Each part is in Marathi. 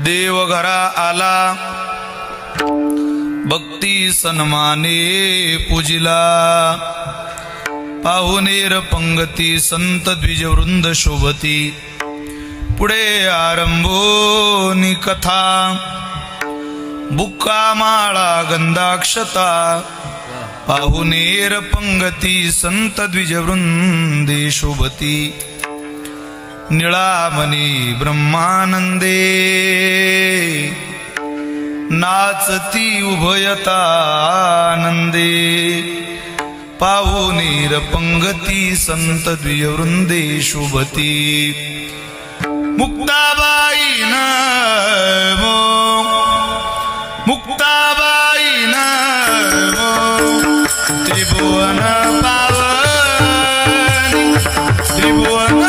देवघरा आला भक्ती सन्माने पूजिला पाहुणेर पंगती संत द्विजवृंद शोभती पुढे आरंभोनी कथा बुक्का माळा गंधाक्षता पाहुणेर पंगती संत द्विजवृंदे शोभती निळामणी ब्रह्मानंदे नाचती उभयतानंदे पाहुणेर पंगती संत द्विजवृंदे शोभती मुक्ताबाई नमो मुक्ताबाई नमो त्रिभुवन पावनी त्रिभुवन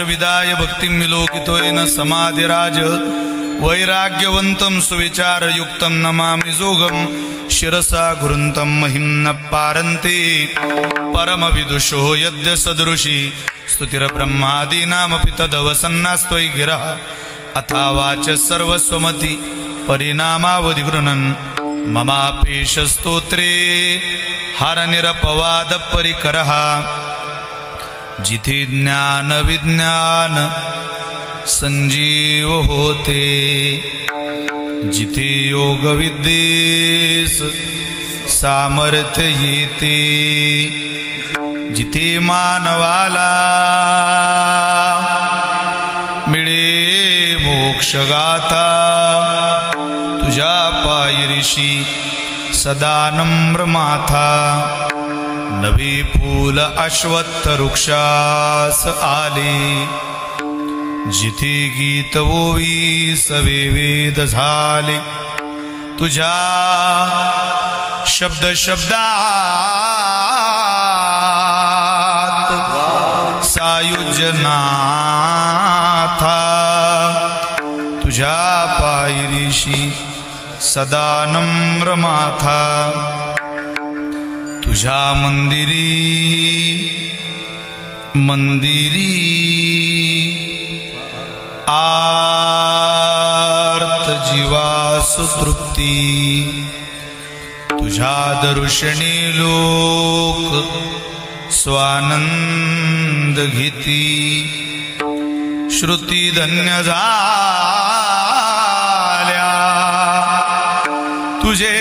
विदाय भक्तिं विलोकितोयेन समाधिराज वैराग्यवन्तं सुविचारयुक्तं नमामि जोगं शिरसा गुरुन्तं महिं न पारन्ति परमविदुषो यद्य सदृशी स्तुतिर्ब्रह्मादीनामपि तदवसन्नास्त्वयि गिरः अथा वाच सर्वस्वमति परिणामावधि गृह्णन् ममापेश स्तोत्रे हरनिरपवादपरिकरः जिथे ज्ञान विज्ञान संजीव होते जिथे योग विद्येस सामर्थ्य येते जिथे मानवाला मिळे मोक्षगाथा तुझ्या पायरीशी सदा नम्र माथा नवी फूल अश्वत्थ वृक्षास आले जिथे गीत ओवी सवे वेद झाले तुझ्या शब्द शब्दात सायुज्यनाथा तुझ्या पायरीशी सदा नम्र माथा तुझ्या मंदिरी आर्त जीवासु तृप्ती तुझ्या दर्शनी लोक स्वानंद घेती श्रुती धन्य झाल्या तुझे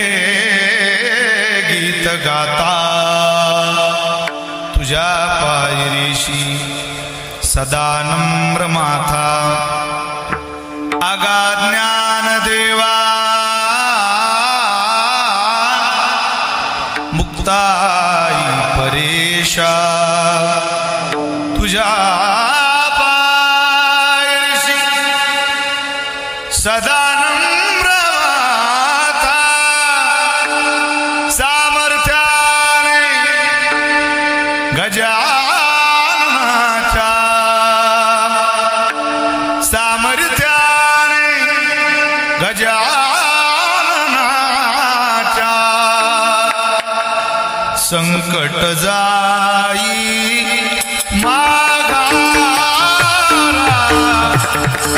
गीत गाता तुझ्या पायरीशी सदा नम्र माथा अगाध ज्ञान देवा मुक्ताई गिरीशा तुझ्या पायरीशी सदा नम्र माता सामर्थ्याने गजाननाच्या सामर्थ्याने गजाननाच्या संकट जाई माघारा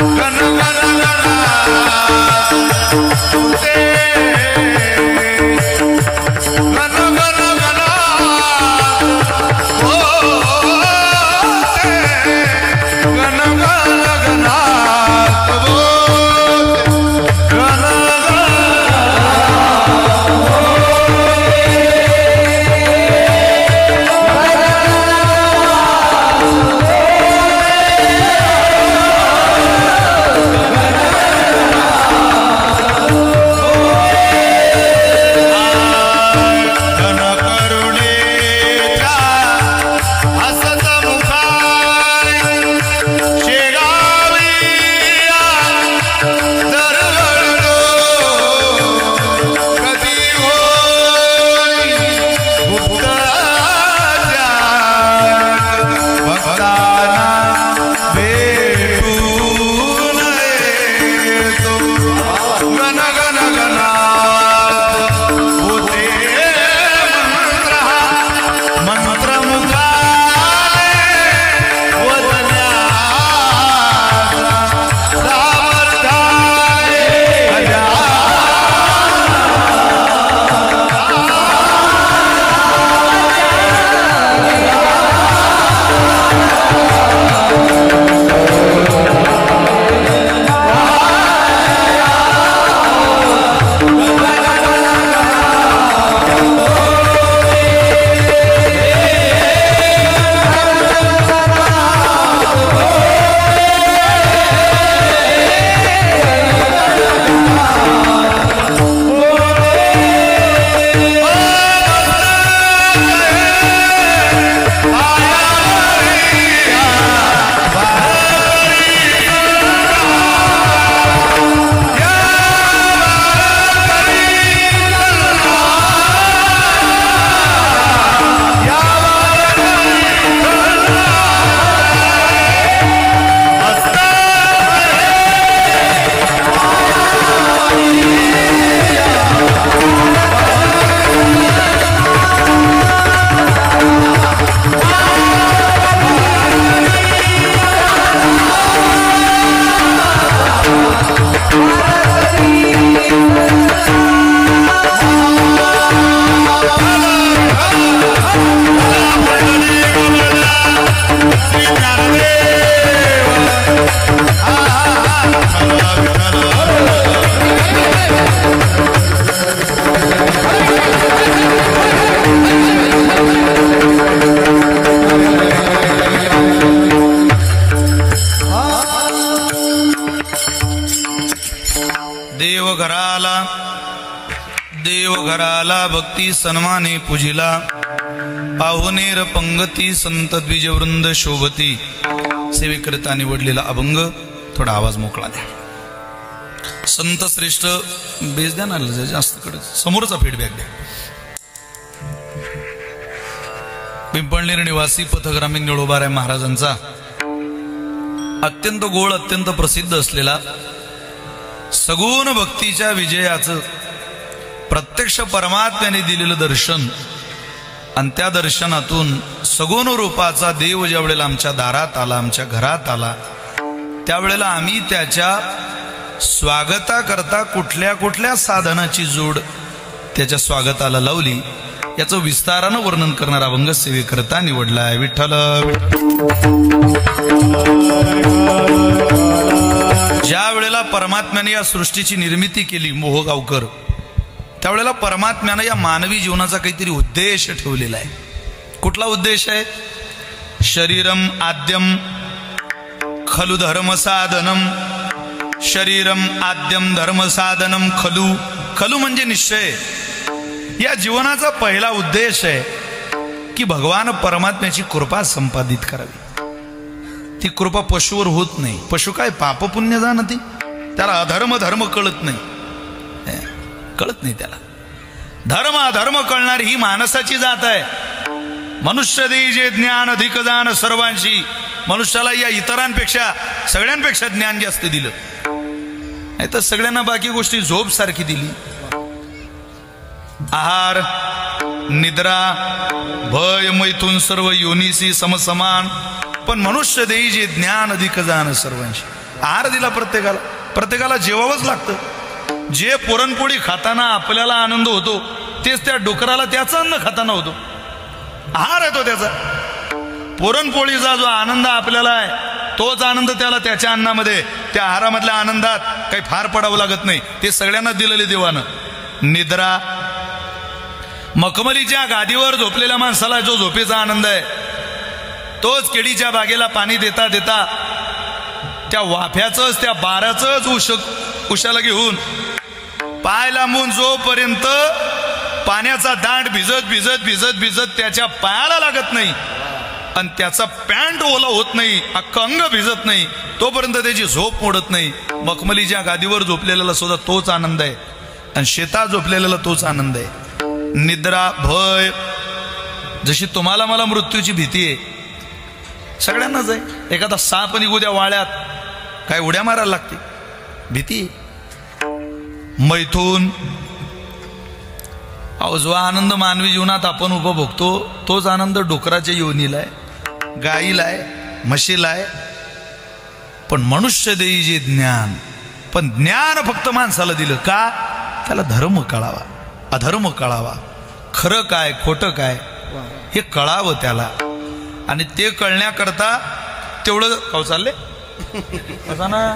गण गण गणाते गण गण गणात होते गण गण गणात होते गण देवघराला भक्ती सन्माने पूजिला पाहुणेर पंगती संत द्विजवृंद शोभती सेवेकरिता निवडलेला अभंग थोडा आवाज मोकळा द्या. संत श्रेष्ठ बेस द्या ना जास्त कडे समोरचा फीडबॅक द्या. पिंपळनेर निवासी पथग्रामीण निळोबाराय महाराजांचा अत्यंत गोड अत्यंत प्रसिद्ध असलेला सगुण भक्तीच्या विजयाचं प्रत्यक्ष परमात्म्याने दिलेलं दर्शन आणि त्या दर्शनातून सगुण रूपाचा देव ज्या वेळेला आमच्या दारात आला आमच्या घरात आला त्यावेळेला आम्ही त्याच्या स्वागताकरता कुठल्या कुठल्या साधनाची जोड त्याच्या स्वागताला लावली याचं विस्तारानं वर्णन करणारा अभंग सेवेकरता निवडला आहे. विठ्ठल ज्या वेळेला परमात्म्याने या सृष्टीची निर्मिती केली मोहगावकर त्यावेळेला परमात्म्याने या मानवी जीवनाचा काहीतरी उद्देश ठेवलेला आहे. कुठला उद्देश आहे? शरीरम आद्यम खलु धर्म साधनम. शरीरम आद्यम धर्म साधनम खलु. खलु म्हणजे निश्चय. या जीवनाचा पहिला उद्देश आहे की भगवान परमात्म्याची कृपा संपादित करावी. ती कृपा पशुवर होत नाही. पशु काय पाप पुण्य जाणती, त्याला अधर्म धर्म कळत नाही, कळत नाही त्याला. धर्म अधर्म कळणारी ही माणसाची जात आहे. मनुष्य देई जे ज्ञान अधिक जाण सर्वांशी. मनुष्याला या इतरांपेक्षा सगळ्यांपेक्षा ज्ञान जास्त दिलं. नाही तर सगळ्यांना बाकी गोष्टी झोप सारखी दिली. आहार निद्रा भय मैथून सर्व योनीसी समसमान. पण मनुष्य देई जे ज्ञान अधिक जाण सर्वांशी. आहार दिला प्रत्येकाला, प्रत्येकाला जेवावंच लागतं. जे पुरणपोळी खाताना आपल्याला आनंद होतो तेच त्या डुकराला त्याचं अन्न खाताना होतो. आहार आहे तो त्याचा. पुरणपोळीचा जो आनंद आपल्याला आहे तोच आनंद त्याला त्याच्या अन्नामध्ये, त्या आहारामधल्या आनंदात काही फार पडावं लागत नाही. ते सगळ्यांना दिलेले देवानं. निद्रा, मखमलीच्या गादीवर झोपलेल्या माणसाला जो झोपेचा आनंद आहे तोच केळीच्या बागेला पाणी देता देता त्या वाफ्याचंच त्या बाराचंच उशाला घेऊन पाय लांबून जोपर्यंत पाण्याचा दांड भिजत भिजत भिजत भिजत त्याच्या पायाला लागत नाही आणि त्याचा पॅन्ट ओला होत नाही, अख्खं अंग भिजत नाही, तोपर्यंत त्याची झोप मोडत नाही. मखमलीच्या गादीवर झोपलेल्याला सुद्धा तोच आनंद आहे आणि शेतात झोपलेल्याला तोच आनंद आहे. निद्रा भय, जशी तुम्हाला मला मृत्यूची भीती आहे सगळ्यांनाच आहे. एखादा साप निघू द्या वाळ्यात, काय उड्या मारायला लागते, भीती. मैथून, अहो जो आनंद मानवी जीवनात आपण उपभोगतो तोच आनंद डुकराच्या योनीला आहे, गाईला आहे, म्हशीला आहे. पण मनुष्य देई जे ज्ञान. पण ज्ञान फक्त माणसाला दिलं का? त्याला धर्म कळावा, अधर्म कळावा, खरं काय खोटं काय हे कळावं त्याला. आणि ते कळण्याकरता तेवढं काव चालले ना.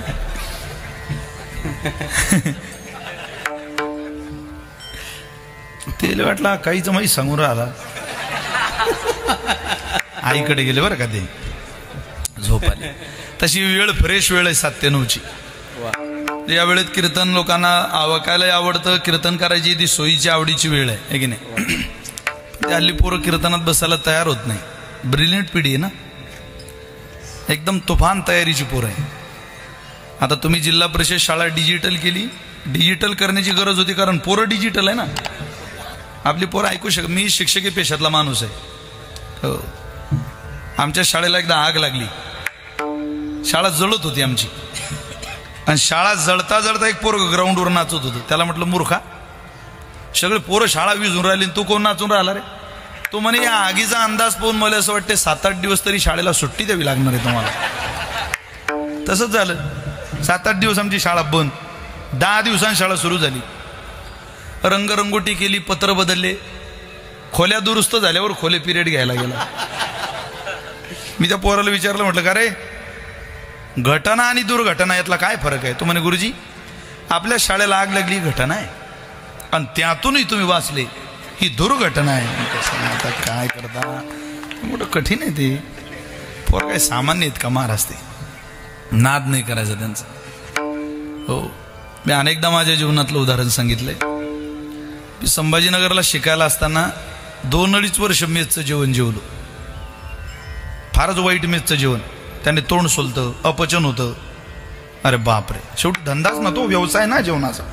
तेल वाटला काहीच माहीत सांगून राहिला. आईकडे गेले बरं का ते झोप आली. तशी वेळ फ्रेश वेळ आहे 7 ते 9ची. या वेळेत कीर्तन लोकांना आवकायला आवडतं, कीर्तन करायची ती सोयीची आवडीची वेळ आहे की नाही. ते हल्ली पोरं कीर्तनात बसायला तयार होत नाही. ब्रिलियंट पिढी आहे ना, एकदम तुफान तयारीची पोरं आहे. आता तुम्ही जिल्हा परिषद शाळा डिजिटल केली, डिजिटल करण्याची गरज होती कारण पोरं डिजिटल आहे ना. आपली पोरं ऐकू शकत. मी शिक्षकी पेशातला माणूस आहे. हो, आमच्या शाळेला एकदा आग लागली, शाळा जळत होती आमची. आणि शाळा जळता जळता एक पोरं ग्राउंडवर नाचत होतं. त्याला म्हटलं मूर्खा, सगळे पोरं शाळा विजून राहिली तू कोण नाचून राहिला रे? तो म्हणे या आगीचा अंदाज पाहून मला असं वाटते 7-8 दिवस तरी शाळेला सुट्टी द्यावी लागणार आहे तुम्हाला. तसंच झालं. 7-8 दिवस आमची शाळा बंद. 10 दिवसांनी शाळा सुरू झाली. रंगरंगोटी केली, पत्र बदलले, खोल्या दुरुस्त झाल्यावर खोले पिरियड घ्यायला गेला. मी त्या पोराला विचारलं, म्हटलं का रे घटना आणि दुर्घटना यातला काय फरक आहे? तो म्हणे गुरुजी आपल्या शाळेला आग लागली घटना आहे आणि त्यातूनही तुम्ही वाचले ही दुर्घटना आहे. आता काय करता, मोठं कठीण आहे ते. पोर काय सामान्य आहेत का महाराज? ते नाद नाही करायचा त्यांचा. हो, मी अनेकदा माझ्या जीवनातलं उदाहरण सांगितलंय. मी संभाजीनगरला शिकायला असताना 2-2.5 वर्ष मेसचं जेवण जेवलो. फारच वाईट मेसचं जेवण. त्याने तोंड सोलतं, अपचन होतं. अरे बापरे, शेवटी धंदाच ना तो, व्यवसाय ना जेवणाचा.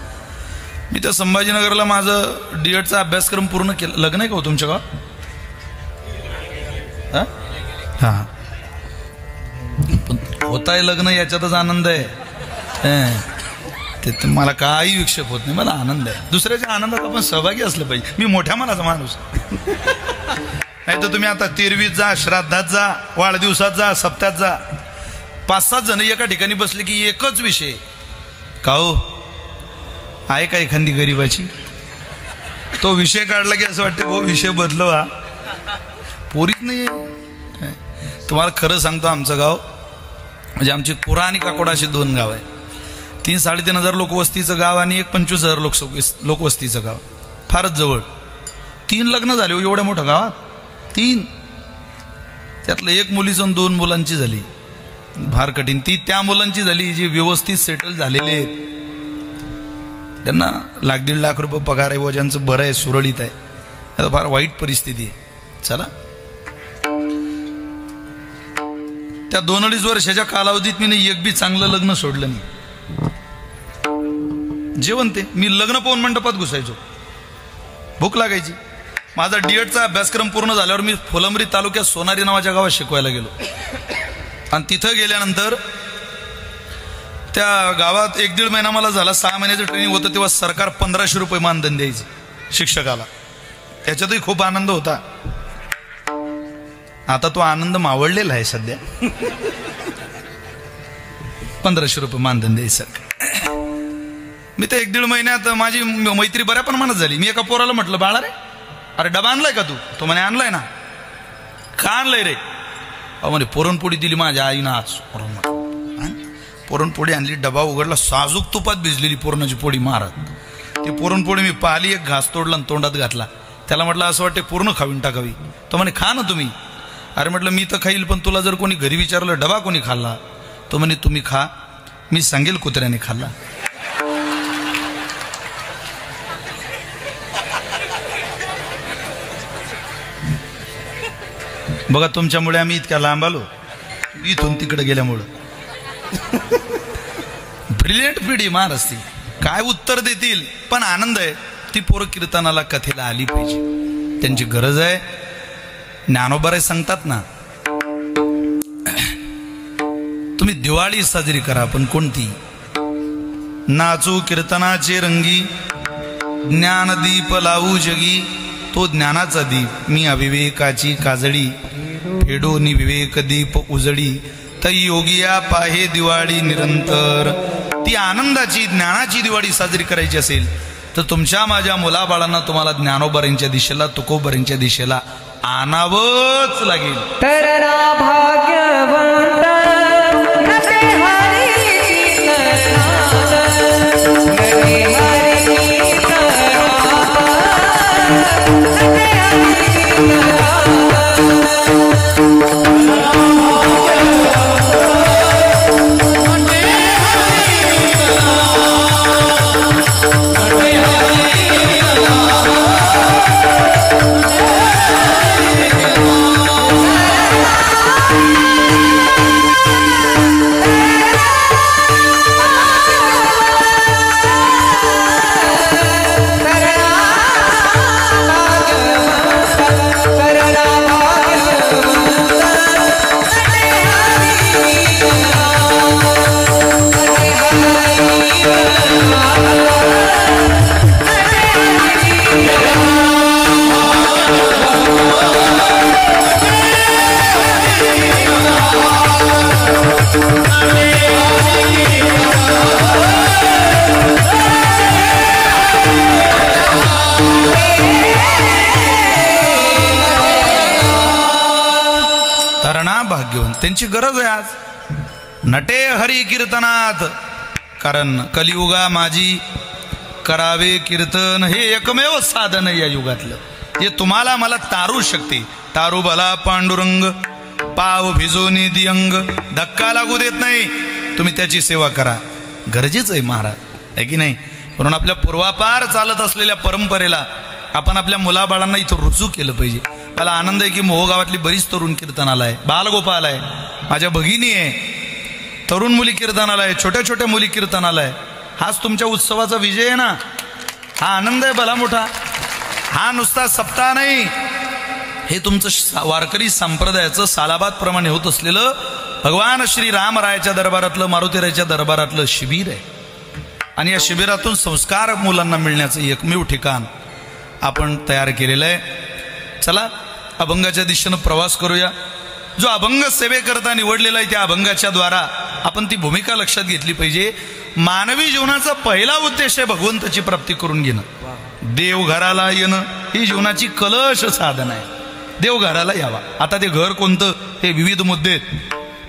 मी त्या संभाजीनगरला माझं डीएडचा अभ्यासक्रम पूर्ण केला. लग्न आहे का हो तुमच्या गावात? हा, पण होत आहे लग्न याच्यातच आनंद आहे. ते मला काही विक्षेप होत नाही, मला आनंद आहे. दुसऱ्याच्या आनंदात आपण सहभागी असलं पाहिजे. मी मोठ्या मनाचा माणूस. नाही तर तुम्ही आता 13वीत जा, श्राद्धात जा, वाढदिवसात जा, सप्त्यात जा, 5-7 जण एका ठिकाणी बसले की एकच विषय. का हो आहे का एखादी गरीबाची? तो विषय काढला की असं वाटतं हो विषय बदलवा. पोरीच नाही. तुम्हाला खरं सांगतो, आमचं गाव म्हणजे आमची कुरा आणि काकोडा अशी 2 गाव आहे. 3-3.5 हजार लोकवस्तीचं गाव आणि एक 25,000 लोकवस्तीचं गाव. फारच जवळ. 3 लग्न झाले एवढ्या मोठ्या गावात. 3, त्यातलं 1 मुलीचं आणि 2 मुलांची झाली. फार कठीण. ती त्या मुलांची झाली जे व्यवस्थित सेटल झालेले आहेत. त्यांना 1,00,000-1,50,000 रुपये पगार आहे. ज्यांचं बरं आहे, सुरळीत आहे. आता फार वाईट परिस्थिती आहे. चला त्या 2-2.5 वर्षाच्या कालावधीत मी एक बी चांगलं लग्न सोडलं नाही. जेवण ते मी लग्न पाहून मंडपात घुसायचो, भूक लागायची. माझा डीएडचा अभ्यासक्रम पूर्ण झाल्यावर मी फुलंब्री तालुक्यात सोनारी नावाच्या गावात शिकवायला गेलो. आणि तिथं गेल्यानंतर त्या गावात 1-1.5 महिना मला झाला. 6 महिन्याचं ट्रेनिंग होतं तेव्हा सरकार 1500 रुपये मानधन द्यायचं शिक्षकाला. त्याच्यातही खूप आनंद होता. आता तो आनंद मावळलेला आहे सध्या. 1500 रुपये मानधन द्यायचं. मी तर 1-1.5 महिन्यात माझी मैत्री बऱ्या प्रमाणात झाली. मी एका पोराला म्हटलं, बाळा रे, अरे डबा आणलाय का तू? तो म्हणे आणलाय ना. का आणलाय रे? म्हणे पुरणपोळी दिली माझ्या आईनं आज. पुरणपोळी आणली, डबा उघडला, साजूक तुपात भिजलेली पुरणाची पोळी मारत. ती पुरणपोळी मी पाहिली, एक घास तोडला आणि तोंडात घातला. त्याला म्हटलं असं वाटते पूर्ण खावीन टाकावी. तो म्हणे खा ना तुम्ही. अरे म्हटलं मी तर खाईल, पण तुला जर कोणी घरी विचारलं डबा कोणी खाल्ला, तो म्हणे तुम्ही खा, मी सांगेल कुत्र्याने खाल्ला. बघा तुमच्यामुळे आम्ही इतक्या लांब आलो, इथून तिकडे गेल्यामुळं. ब्रिलियंट पिढी महाराष्ट्री काय उत्तर देतील, पण आनंद आहे. ती पोरं कीर्तनाला कथेला आली पाहिजे, त्यांची गरज आहे. ज्ञानोबाराय सांगतात ना, तुम्ही दिवाळी साजरी करा, पण कोणती? नाचू कीर्तनाचे रंगी, ज्ञानदीप लावू जगी. तो ज्ञानाचा दीप मी अविवेकाची काजळी, फेडोनी विवेक दीप उजळी. तै योगिया पाहे दिवाळी निरंतर. ती आनंदाची ज्ञानाची दिवाळी साजरी करायची असेल तर तुमच्या माझ्या मुलाबाळांना तुम्हाला ज्ञानोबारांच्या दिशेला, तुकोबारांच्या दिशेला आणावंच लागेल. त्यांची गरज आहे आज. नटे हरी कीर्तनात, कारण कलियुगा माझी करावे कीर्तन हे एकमेव साधन या युगातलं. जे तुम्हाला मला तारू शकते. तारू भला पांडुरंग, पाव भिजोनी दियंग. धक्का लागू देत नाही, तुम्ही त्याची सेवा करा. गरजेचं आहे महाराज, आहे की नाही? म्हणून आपल्या पूर्वापार चालत असलेल्या परंपरेला आपण आपल्या मुलाबाळांना इथं रुजू केलं पाहिजे. मला आनंद आहे की मोहोगावातली बरीच तरुण कीर्तनाला आहे. बालगोपाल आहे, माझ्या भगिनी आहे, तरुण मुली कीर्तनाला आहे, छोट्या छोट्या मुली कीर्तनाला आहे. हाच तुमच्या उत्सवाचा विजय आहे ना. हा आनंद आहे भला मोठा. हा नुसता सप्ताह नाही, हे तुमचं वारकरी संप्रदायाचं सालाबाद प्रमाणे होत असलेलं भगवान श्री रामरायाच्या दरबारातलं, मारुतीरायाच्या दरबारातलं शिबिर आहे. आणि या शिबिरातून संस्कार मुलांना मिळण्याचं एकमेव ठिकाण आपण तयार केलेलं आहे. चला अभंगाच्या दिशेनं प्रवास करूया. जो अभंग सेवेकरता निवडलेला आहे त्या अभंगाच्या द्वारा आपण ती भूमिका लक्षात घेतली पाहिजे. मानवी जीवनाचा पहिला उद्देश आहे भगवंताची प्राप्ती करून घेणं. देवघराला येणं ही जीवनाची कलश साधन आहे. देवघराला यावा. आता ते घर कोणतं हे विविध मुद्दे आहेत,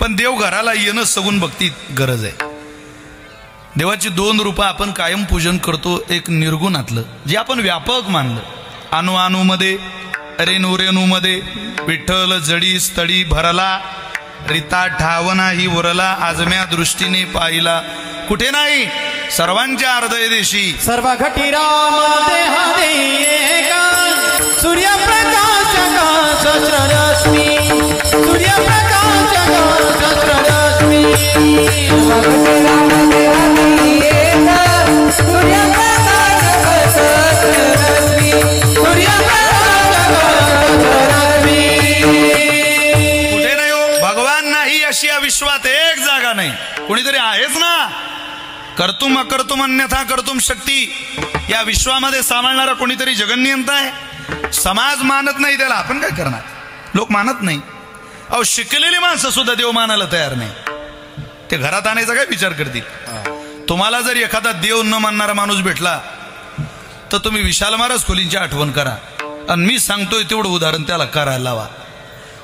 पण देवघराला येणं सगुण भक्तीत गरज आहे. देवाची 2 रूपं आपण कायम पूजन करतो. एक निर्गुणातलं जे आपण व्यापक मानलं, अणु अणुमध्ये, रेणू रेणूमध्ये, विठ्ठल जडी स्थळी भरला, रिता ठाव नाही उरला, आजम्या दृष्टीने पाहिला, कुठे नाही सर्वांच्या हृदय देशी, सर्व घटी राम देहा देका, सूर्यप्रकाश का सहस्ररश्मी. कुठे नाही हो, भगवान नाही अशी या विश्वात एक जागा नाही. कोणीतरी आहेच ना. कर्तुम अकर्तुम अन्यथा कर्तुम शक्ती. या विश्वामध्ये सांभाळणारा कोणीतरी जगन्नियंता आहे. समाज मानत नाही त्याला, आपण काय करणार. लोक मानत नाही. अहो शिकलेली माणसं सुद्धा देव मानायला तयार नाही. ते घरात आणायचा काय विचार करतील. तुम्हाला जर एखादा देव न मानणारा माणूस भेटला तर तुम्ही विशाल महाराज खोलींची आठवण करा आणि मी सांगतोय तेवढं उदाहरण त्याला करायला लावा.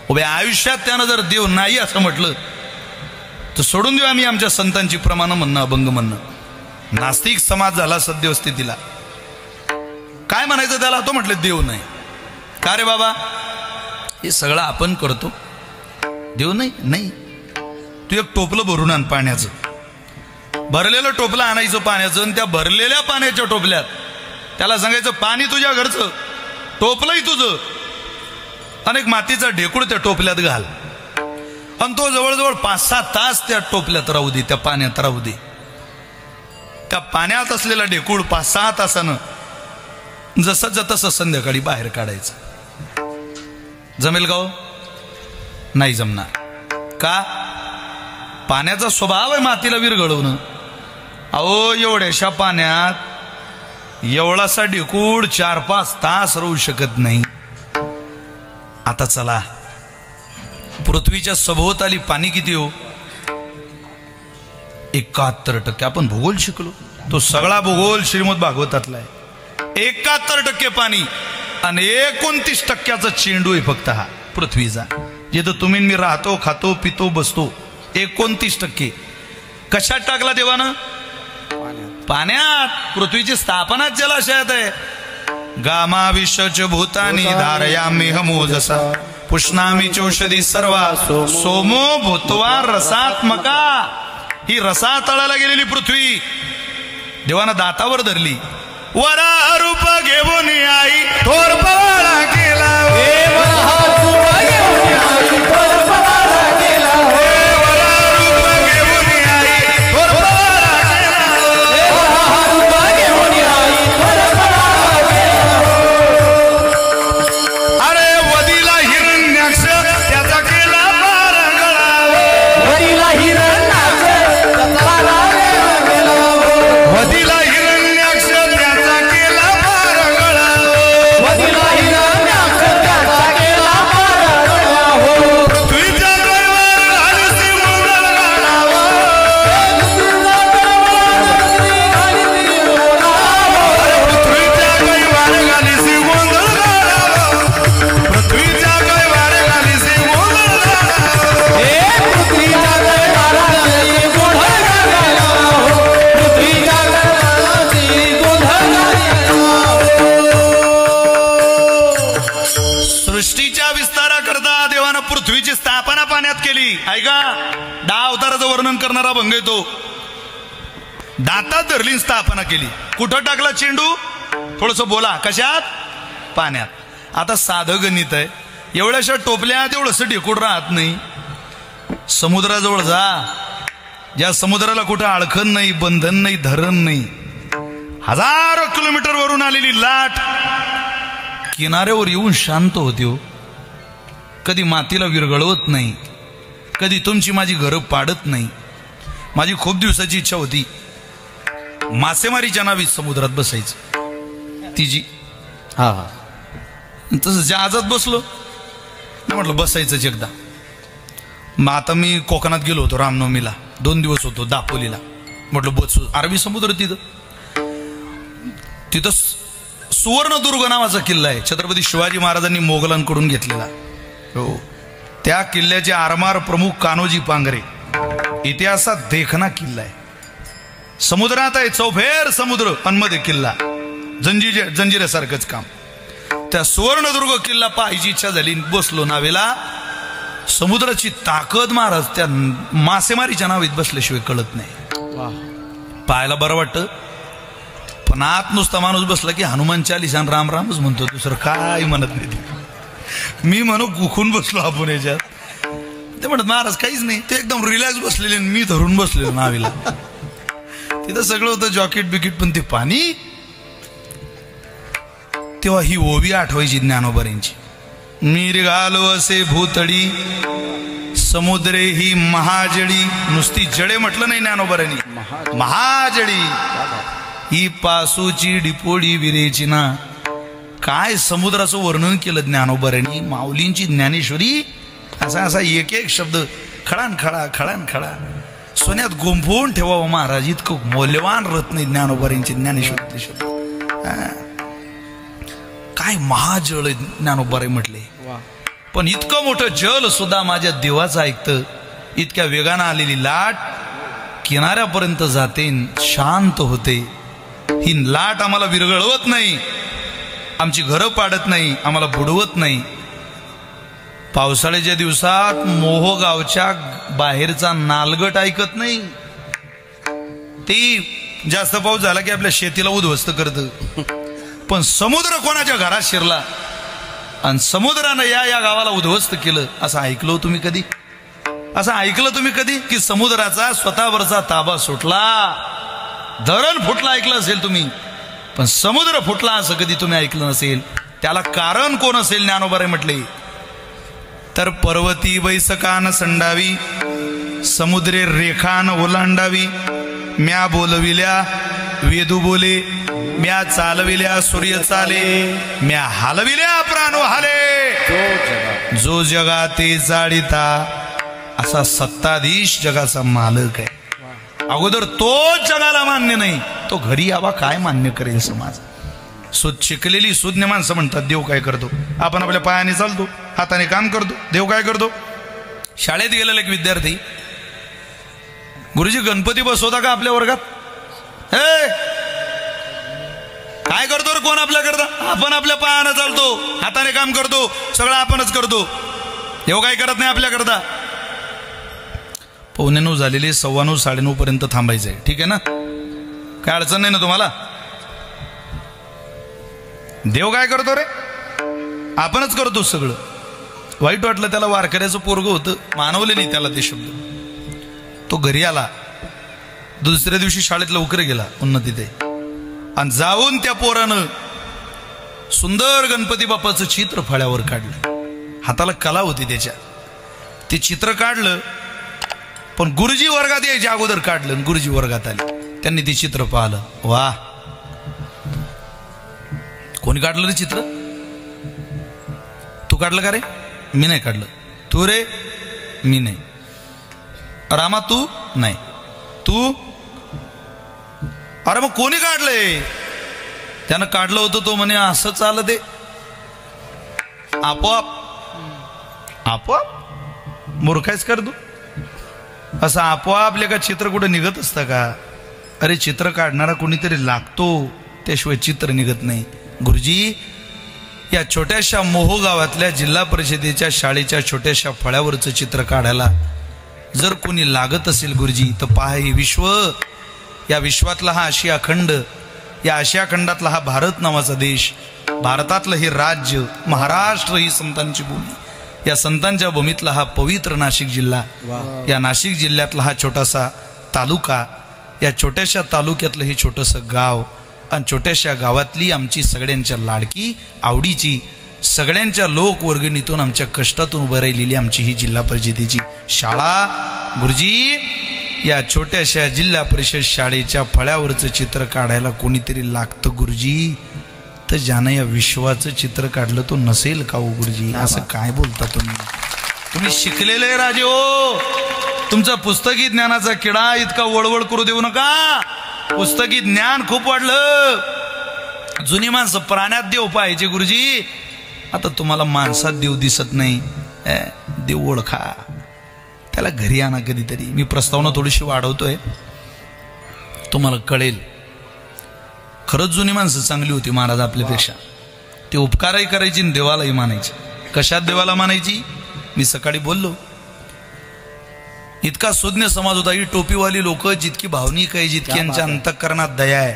उभ्या आयुष्यात त्यानं जर देव नाही असं म्हटलं तर सोडून देऊ आम्ही आमच्या संतांची प्रमाण म्हणणं, अभंग म्हणणं. नास्तिक समाज झाला सद्यस्थितीला. काय म्हणायचं त्याला. तो म्हटलं देव नाही. का रे बाबा, हे सगळं आपण करतो, देव नाही. नाही, तू एक टोपलं भरून आण पाण्याचं. भरलेलं टोपलं आणायचं पाण्याचं आणि त्या भरलेल्या पाण्याच्या टोपल्यात त्याला सांगायचं पाणी तुझ्या घरचं, टोपलंही तुझं, अनेक मातीचा ढेकूळ त्या टोपल्यात घाल. आणि तो जवळजवळ 5-6 तास त्या टोपल्यात राहू दे, त्या पाण्यात राहू दे. त्या पाण्यात असलेला ढेकूळ 5-6 तासानं जसं तसं संध्याकाळी बाहेर काढायचं. जमेल का हो? नाही जमणार. का? पाण्याचा स्वभाव आहे मातीला विरघळवणं. अहो एवढ्याशा पाण्यात एवढासा ढेकूळ 4-5 तास राहू शकत नाही. आता चला, पृथ्वीच्या सभोवताली पाणी किती हो? 71%. आपण भूगोल शिकलो, तो सगळा भूगोल श्रीमद भागवतातला आहे. 71% पाणी आणि 29% चेंडू आहे फक्त हा पृथ्वीचा. जिथं तुम्ही मी राहतो, खातो, पितो, बसतो. 29%. कशात टाकला देवानं? पाण्यात. पृथ्वीची स्थापना जलाशयात आहे. गामा विश्वच भूतानी धारयामी हमोजसा पुष्णामी चौषधी सर्वा सोमो भूतवा रसात्मका. ही रसा तळाला गेलेली पृथ्वी देवानं दातावर धरली. वरा रूप घेऊन आई थोर पवाडा केला. पृथ्वीची स्थापना पाण्यात केली. ऐका, 10 अवताराचं वर्णन करणारा भंग येतो. दातात धरली स्थापना केली. कुठं टाकला चेंडू? थोडस बोला. कशात? पाण्यात. आता साधं गणित आहे. एवढ्याशा टोपल्यात एवढंसं ढेकूळ राहत नाही. समुद्राजवळ जा, ज्या समुद्राला कुठं अडखण नाही, बंधन नाही, धरण नाही, हजारो किलोमीटर वरून आलेली लाट किनाऱ्यावर येऊन शांत होती हो. कधी मातीला विरघळवत नाही, कधी तुमची माझी घरं पाडत नाही. माझी खूप दिवसाची इच्छा होती मासेमारीच्या नावी समुद्रात बसायचं. तिची तसं जहाजात बसलो ना, म्हटलं बसायचंच एकदा. मग आता मी कोकणात गेलो होतो रामनवमीला, 2 दिवस होतो दापोलीला. म्हटलं बसू. अरबी समुद्र तिथं सुवर्णदुर्ग नावाचा किल्ला आहे. छत्रपती शिवाजी महाराजांनी मोगलांकडून घेतलेला. हो, त्या किल्ल्याचे आरमार प्रमुख कान्होजी पांगरे. इतिहासात देखना किल्ला आहे. समुद्रात आहे, चौफेर समुद्र आणि मध्ये किल्ला, जंजिऱ्यासारखंच काम. त्या सुवर्णदुर्ग किल्ला पाहायची इच्छा झाली. बसलो नावेला. समुद्राची ताकद महाराज त्या मासेमारीच्या नावीत बसल्याशिवाय कळत नाही. पाहायला बरं वाटतं, पण आत नुसता माणूस बसला की हनुमान चालीसा आणि राम रामच म्हणतो, दुसरं काय म्हणत नाही. मी म्हणू गुखून बसलो आपण याच्यात. ते म्हणत महाराज काहीच नाही, ते एकदम रिलॅक्स बसलेले, मी धरून बसलेलो नावीला. तिथं सगळं होतं, जॉकेट बिकेट, पण ते पाणी. तेव्हा ही ओवी आठवायची ज्ञानोबांची. मिरगालो असे भूतडी समुद्रे ही महाजडी. नुसती जडे म्हटलं नाही ज्ञानोबांनी, महाजडी ही पासूची डिपोडी विरेची ना. काय समुद्राचं वर्णन केलं ज्ञानोबांनी. माऊलींची ज्ञानेश्वरी असा असा एक एक शब्द खडान खडा खडान खडा सोन्यात गुंफवून ठेवावं महाराज. इतकं मौल्यवान रत्न ज्ञानोबांची ज्ञानेश्वरी शब्द. काय महाजळ ज्ञानोबारे म्हटले. पण इतकं मोठं जल सुद्धा माझ्या देवाचं ऐकतं. इतक्या वेगानं आलेली लाट किनाऱ्यापर्यंत जाते, शांत होते. ही लाट आम्हाला विरघळवत नाही, आमची घरं पाडत नाही, आम्हाला बुडवत नाही. पावसाळ्याच्या दिवसात मोहोगावच्या बाहेरचा नालगट ऐकत नाही. ती जास्त पाऊस झाला की आपल्या शेतीला उद्ध्वस्त करतं. पण समुद्र कोणाच्या घरात शिरला आणि समुद्रानं या गावाला उद्ध्वस्त केलं, असं ऐकलं तुम्ही कधी? असं ऐकलं तुम्ही कधी की समुद्राचा स्वतःवरचा ताबा सुटला? धरण फुटला ऐकलं असेल तुम्ही, पण समुद्र फुटला असं कधी तुम्ही ऐकलं नसेल. त्याला कारण कोण असेल? ज्ञानोबारे म्हटले तर पर्वती बैसकान संडावी, समुद्रे रेखान ओलांडावी. म्या बोलविल्या वेदू बोले, म्या चालविल्या सूर्य चाले, म्या हलविल्या प्राणो हाले. जो जगा ते जाडिता, असा सत्ताधीश जगाचा मालक आहे. अगोदर तो जगाला मान्य नाही, तो घरी यावा काय मान्य करेल समाज? शिकलेली सुज्ञ माणसं म्हणतात देव काय करतो? आपण आपल्या पायाने चालतो, हाताने काम करतो. देव काय करतो? शाळेत गेलेला एक विद्यार्थी, गुरुजी गणपती बसवता का आपल्या वर्गात? हे काय करतो रे? कोण आपल्या करता? आपण आपल्या पायाने चालतो, हाताने काम करतो, सगळं आपणच करतो. देव काय करत नाही आपल्या करता. 9:15 झालेली, 9:15 9:30 पर्यंत थांबायचंय, ठीक आहे ना? काय अडचण नाही ना तुम्हाला? देव काय करतो रे? आपणच करतो सगळं. वाईट वाटलं त्याला. वारकऱ्याचं पोरग होतं, मानवले नाही त्याला ते शब्द. तो घरी आला, दुसऱ्या दिवशी शाळेत लवकर गेला, उन्नती ते, आणि जाऊन त्या पोरानं सुंदर गणपती बाप्पाचं चित्र फळ्यावर काढलं. हाताला कला होती त्याच्या. ते चित्र काढलं, पण गुरुजी वर्गात यायच्या अगोदर काढलं. गुरुजी वर्गात आले, त्यांनी ते चित्र पाहिलं. वा, कोणी काढलं रे चित्र? तू काढलं का रे? मी नाही काढलं. तू रे? मी नाही. रामा तू? नाही. तू? अरे मग कोणी काढलंय? त्यानं काढलं होतं. तो म्हणे असं चालत आहे आपोआप. आपोआप मूर्खायच कर तू. असं आपोआप लेका चित्र कुठं निघत असतं का? अरे चित्र काढणारा कोणीतरी लागतो, त्याशिवाय चित्र निघत नाही. गुरुजी या छोट्याशा मोहोगावातल्या जिल्हा परिषदेच्या शाळेच्या छोट्याशा फळ्यावरचं चित्र काढायला जर कोणी लागत असेल गुरुजी, तर पहा हे विश्व, या विश्वातला हा आशिया खंड, या आशिया खंडातला हा भारत नावाचा देश, भारतातलं हे राज्य, महाराष्ट्र ही संतांची भूमी, या संतांच्या भूमीतला हा पवित्र नाशिक जिल्हा, या नाशिक जिल्ह्यातला हा छोटासा तालुका, या छोट्याशा तालुक्यातलं हे छोटंसं गाव, आणि छोट्याशा गावातली आमची सगळ्यांच्या लाडकी आवडीची, सगळ्यांच्या लोकवर्गणीतून आमच्या कष्टातून उभं राहिलेली आमची ही जिल्हा परिषदेची शाळा. गुरुजी या छोट्याशा जिल्हा परिषद शाळेच्या फळ्यावरचं चित्र काढायला कोणीतरी लागतं गुरुजी. तर ज्यानं या विश्वाचं चित्र काढलं तो नसेल का हो गुरुजी? असं काय बोलता तुम्ही? तुम्ही शिकलेले राजे हो. तुमचा पुस्तकी ज्ञानाचा किडा इतका वळवळ करू देऊ नका. पुस्तकी ज्ञान खूप वाढलं. जुनी माणसं प्राण्यात देव पाहायचे गुरुजी. आता तुम्हाला माणसात देव दिसत नाही. देव ओळखा, त्याला घरी आणा कधीतरी. मी प्रस्तावना थोडीशी वाढवतोय, तुम्हाला कळेल. खरंच जुनी माणसं चांगली होती महाराज आपल्यापेक्षा. ते उपकारही करायची आणि देवालाही मानायची. कशात देवाला मानायची? मी सकाळी बोललो, इतका सुज्ञ समाज होता. ही टोपीवाली लोक जितकी भावनिक आहे, जितकी यांच्या अंतःकरणात दया आहे,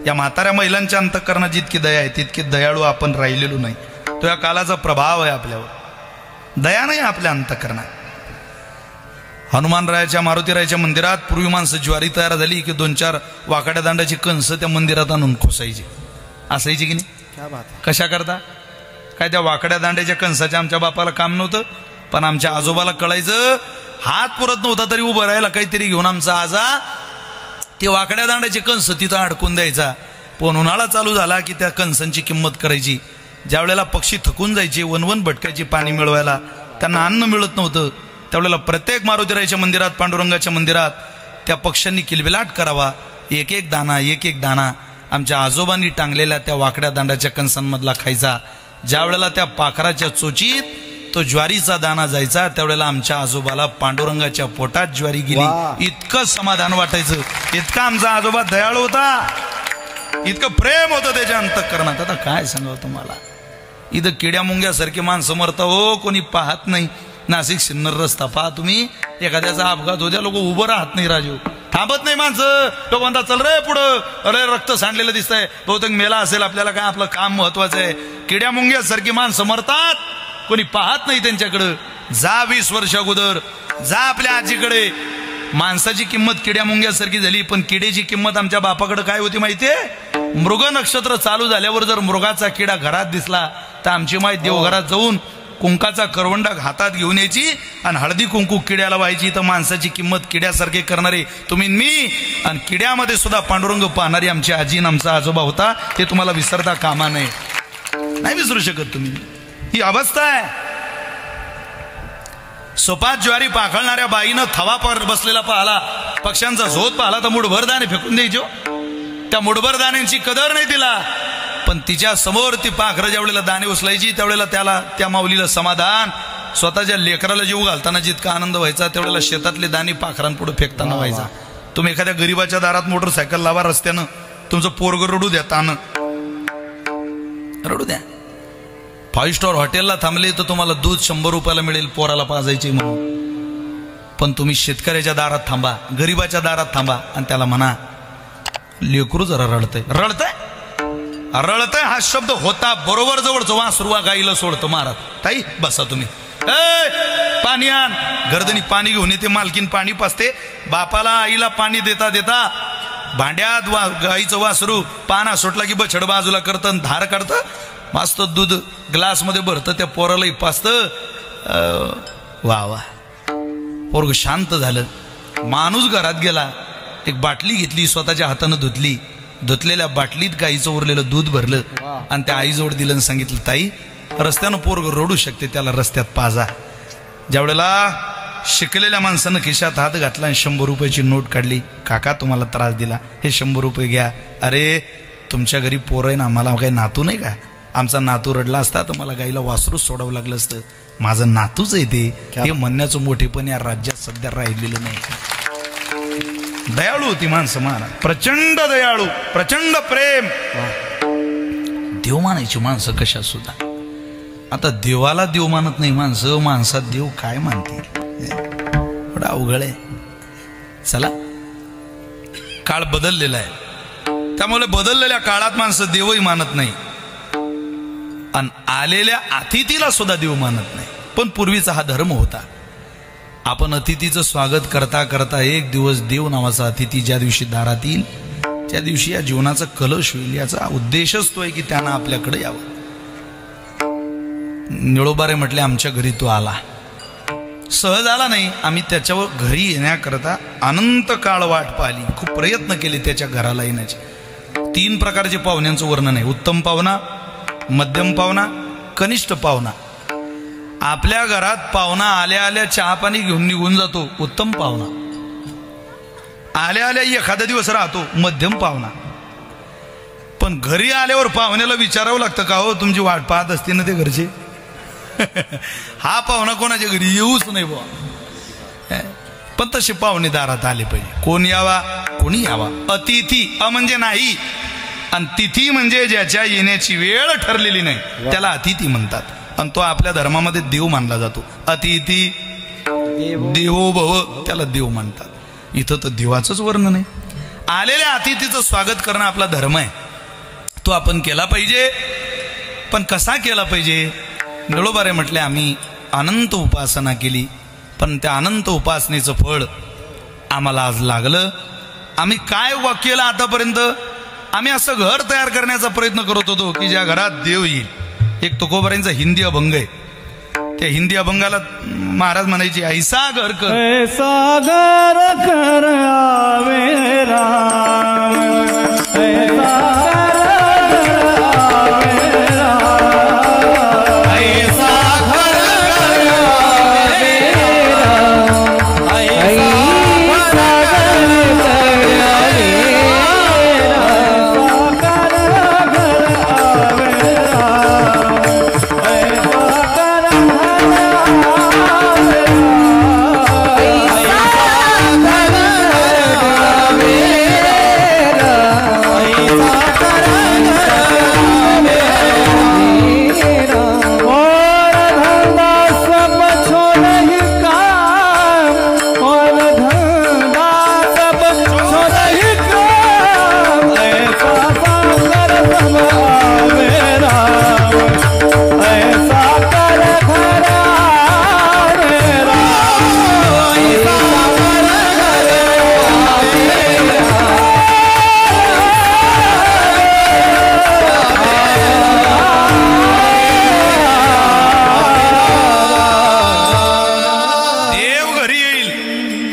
या म्हाताऱ्या महिलांच्या अंतःकरणात जितकी दया आहे, तितके दयाळू आपण राहिलेलो नाही. तो या कालाचा प्रभाव आहे आपल्यावर. दया नाही आपल्या अंतःकरणात. हनुमानरायाच्या मारुतीरायाच्या मंदिरात पूर्वी माणसं ज्वारी तयार झाली की 2-4 वाकड्या दांडाची कणसं त्या मंदिरात आणून खोसायची, असायची की नाही? कशा करता? काय त्या वाकड्या दांड्याच्या कणसाच्या आमच्या बापाला काम नव्हतं, पण आमच्या आजोबाला कळायचं हात पुरत नव्हता तरी उभं राहायला काहीतरी घेऊन आमचा आजा ते वाकड्या दांड्याचे कंस तिथं अडकून द्यायचा. पण उन्हाळा चालू झाला की त्या कंसांची किंमत करायची. ज्या वेळेला पक्षी थकून जायचे, वनवन भटकायचे पाणी मिळवायला, त्यांना अन्न मिळत नव्हतं, त्यावेळेला प्रत्येक मारुतीरायाच्या मंदिरात, पांडुरंगाच्या मंदिरात त्या पक्ष्यांनी किलबिलाट करावा. एक एक दाना आमच्या आजोबांनी टांगलेल्या त्या वाकड्या दांडाच्या कंसांमधला खायचा. ज्या वेळेला त्या पाखराच्या चोचीत तो ज्वारीचा दाना जायचा त्यावेळेला आमच्या आजोबाला पांडुरंगाच्या पोटात ज्वारी गेली इतकं समाधान वाटायचं. इतका आमचा आजोबा दयाळू होता, इतकं प्रेम होतं त्याच्या अंतःकरणात. आता काय सांगावं तुम्हाला, इथं किड्या मुंग्यासारखी माणसं मरता हो, कोणी पाहत नाही. नाशिक सिन्नर रस्ता पहा तुम्ही, एखाद्याचा अपघात होत्या लोक उभं राहत नाही, राजू थांबत नाही माणसं. तो म्हणता चल रे पुढं, अरे रक्त सांडलेलं दिसतंय, बहुतेक मेला असेल, आपल्याला काय आपलं काम महत्वाचं आहे. किड्या मुंग्यासारखी माणसं मरतात, कोणी पाहत नाही त्यांच्याकडं. जा 20 वर्ष अगोदर, जा आपल्या आजीकडे. माणसाची किंमत किड्या मुंग्यासारखी झाली, पण किडेची किंमत आमच्या बापाकडे काय होती माहितीये? मृग नक्षत्र चालू झाल्यावर जर मृगाचा किडा घरात दिसला तर आमची माय देवघरात जाऊन कुंकाचा करवंडा हातात घेऊन यायची आणि हळदी कुंकू किड्याला व्हायची. तर माणसाची किंमत किड्यासारखे करणारे तुम्ही मी, आणि किड्यामध्ये सुद्धा पांडुरंग पाहणारी आमची आजी आणि आमचा आजोबा होता. ते तुम्हाला विसरता कामा नये, नाही विसरू शकत तुम्ही. ही अवस्था आहे. सोपात ज्वारी पाखळणाऱ्या बाईनं थवा पर बसलेला पाहला, पक्ष्यांचा झोत पाहला तर मुठभर दाणे फेकून द्यायचो. त्या मुठभर दाण्यांची कदर नाही तिला. पण तिच्या समोर ती पाखरं ज्या वेळेला दाणे उचलायची त्यावेळेला त्याला, त्या माऊलीला समाधान. स्वतःच्या लेकराला जीव घालताना जितका आनंद व्हायचा त्यावेळेला शेतातले दाणे पाखरांपुढे फेकताना व्हायचा. तुम्ही एखाद्या गरीबाच्या दारात मोटरसायकल लावा रस्त्यानं, तुमचं पोरग रडू द्या, तानं रडू द्या. 5 स्टार हॉटेलला थांबले तर तुम्हाला दूध 100 रुपयाला मिळेल पोराला पाजायचे म्हणून. पण तुम्ही शेतकऱ्याच्या दारात थांबा, गरीबाच्या दारात थांबा आणि त्याला म्हणा लेकरू जरा रडतंय. रडतंय हा शब्द होता बरोबर जवळचं वासरुवा गाईला सोडतं मारत. ताई बसा तुम्ही, पाणी आण. गर्दनी पाणी घेऊन येते, मालकीन पाणी पाजते. बापाला आईला पाणी देता देता भांड्यात गाईचं वासरू पाना सुटला की बछड बाजूला करतं, धार काढतं, मस्त दूध ग्लास मध्ये भरतं, त्या पोरालाही पाजतं. वा वा, पोरग शांत झालं. माणूस घरात गेला, एक बाटली घेतली, स्वतःच्या हातानं धुतली. धुतलेल्या बाटलीत गाईचं उरलेलं दूध भरलं आणि त्या आईजवळ दिलं आणि सांगितलं ताई रस्त्यानं पोरग रडू शकते, त्याला रस्त्यात पाजा. ज्या वेळेला शिकलेल्या माणसानं खिशात हात घातला आणि 100 रुपयाची नोट काढली. काका तुम्हाला त्रास दिला, हे 100 रुपये घ्या. अरे तुमच्या घरी पोरं आहे ना, आम्हाला काही नातू नाही का? आमचा नातू रडला असता तर मला गाईला वासरूच सोडावं लागलं असतं. माझं नातूच आहे ते. हे म्हणण्याचं मोठेपण या राज्यात सध्या राहिलेलं नाही. दयाळू होती माणसं महाराज, प्रचंड दयाळू, प्रचंड प्रेम. देव मानायची माणसं कशा सुद्धा. आता देवाला देव मानत नाही माणसं, माणसात देव काय मानतील, थोडा अवघड आहे. चला, काळ बदललेला आहे, त्यामुळे बदललेल्या काळात माणसं देवही मानत नाही आणि आलेल्या अतिथीला सुद्धा देव मानत नाही. पण पूर्वीचा हा धर्म होता. आपण अतिथीचं स्वागत करता करता एक दिवस देव नावाचा अतिथी ज्या दिवशी दारात येईल त्या दिवशी या जीवनाचा कलश होईल. याचा उद्देशच तो आहे की त्यानं आपल्याकडे यावं. निळोबारे म्हटले आमच्या घरी तो आला, सहज आला नाही, आम्ही त्याच्यावर घरी येण्याकरता अनंत काळ वाट पाहिली, खूप प्रयत्न केले त्याच्या घराला येण्याचे. 3 प्रकारचे पाहुण्यांचं वर्णन आहे: उत्तम पाहुणा, मध्यम पाहुणा, कनिष्ठ पाहुणा. आपल्या घरात पाहुणा आल्या आल्या चहा पाणी घेऊन निघून जातो, उत्तम पाहुणा. आल्या आल्या एखादा दिवस राहतो, मध्यम पाहुणा. पण घरी आल्यावर पाहुण्याला विचारावं लागतं का हो तुमची वाट पाहत असते ना ते घरचे. हा पाहुणा कोणाच्या घरी येऊच नाही बुवा. पण तसे पाहुणे दारात आले पाहिजे. कोण यावा, कोणी यावा. अतिथी अ म्हणजे नाही आणि तिथी म्हणजे ज्याच्या येण्याची वेळ ठरलेली नाही त्याला अतिथी म्हणतात. आणि तो आपल्या धर्मामध्ये देव मानला जातो. अतिथी देवो भव, त्याला देव म्हणतात. इथं तर देवाचंच वर्णन आहे. आलेल्या अतिथीचं स्वागत करणं आपला धर्म आहे, तो आपण केला पाहिजे. पण कसा केला पाहिजे? निळोबारे म्हटले आम्ही अनंत उपासना केली, पण त्या अनंत उपासनेचं फळ आम्हाला आज लागलं. आम्ही काय केलं आतापर्यंत? आम्ही असं घर तयार करण्याचा प्रयत्न करत होतो की ज्या घरात देव येईल. एक तुकोबारांचा हिंदी अभंग आहे, त्या हिंदी अभंगाला महाराज म्हणायचे, ऐसा घर कर, ऐसा घर कर आवे राम,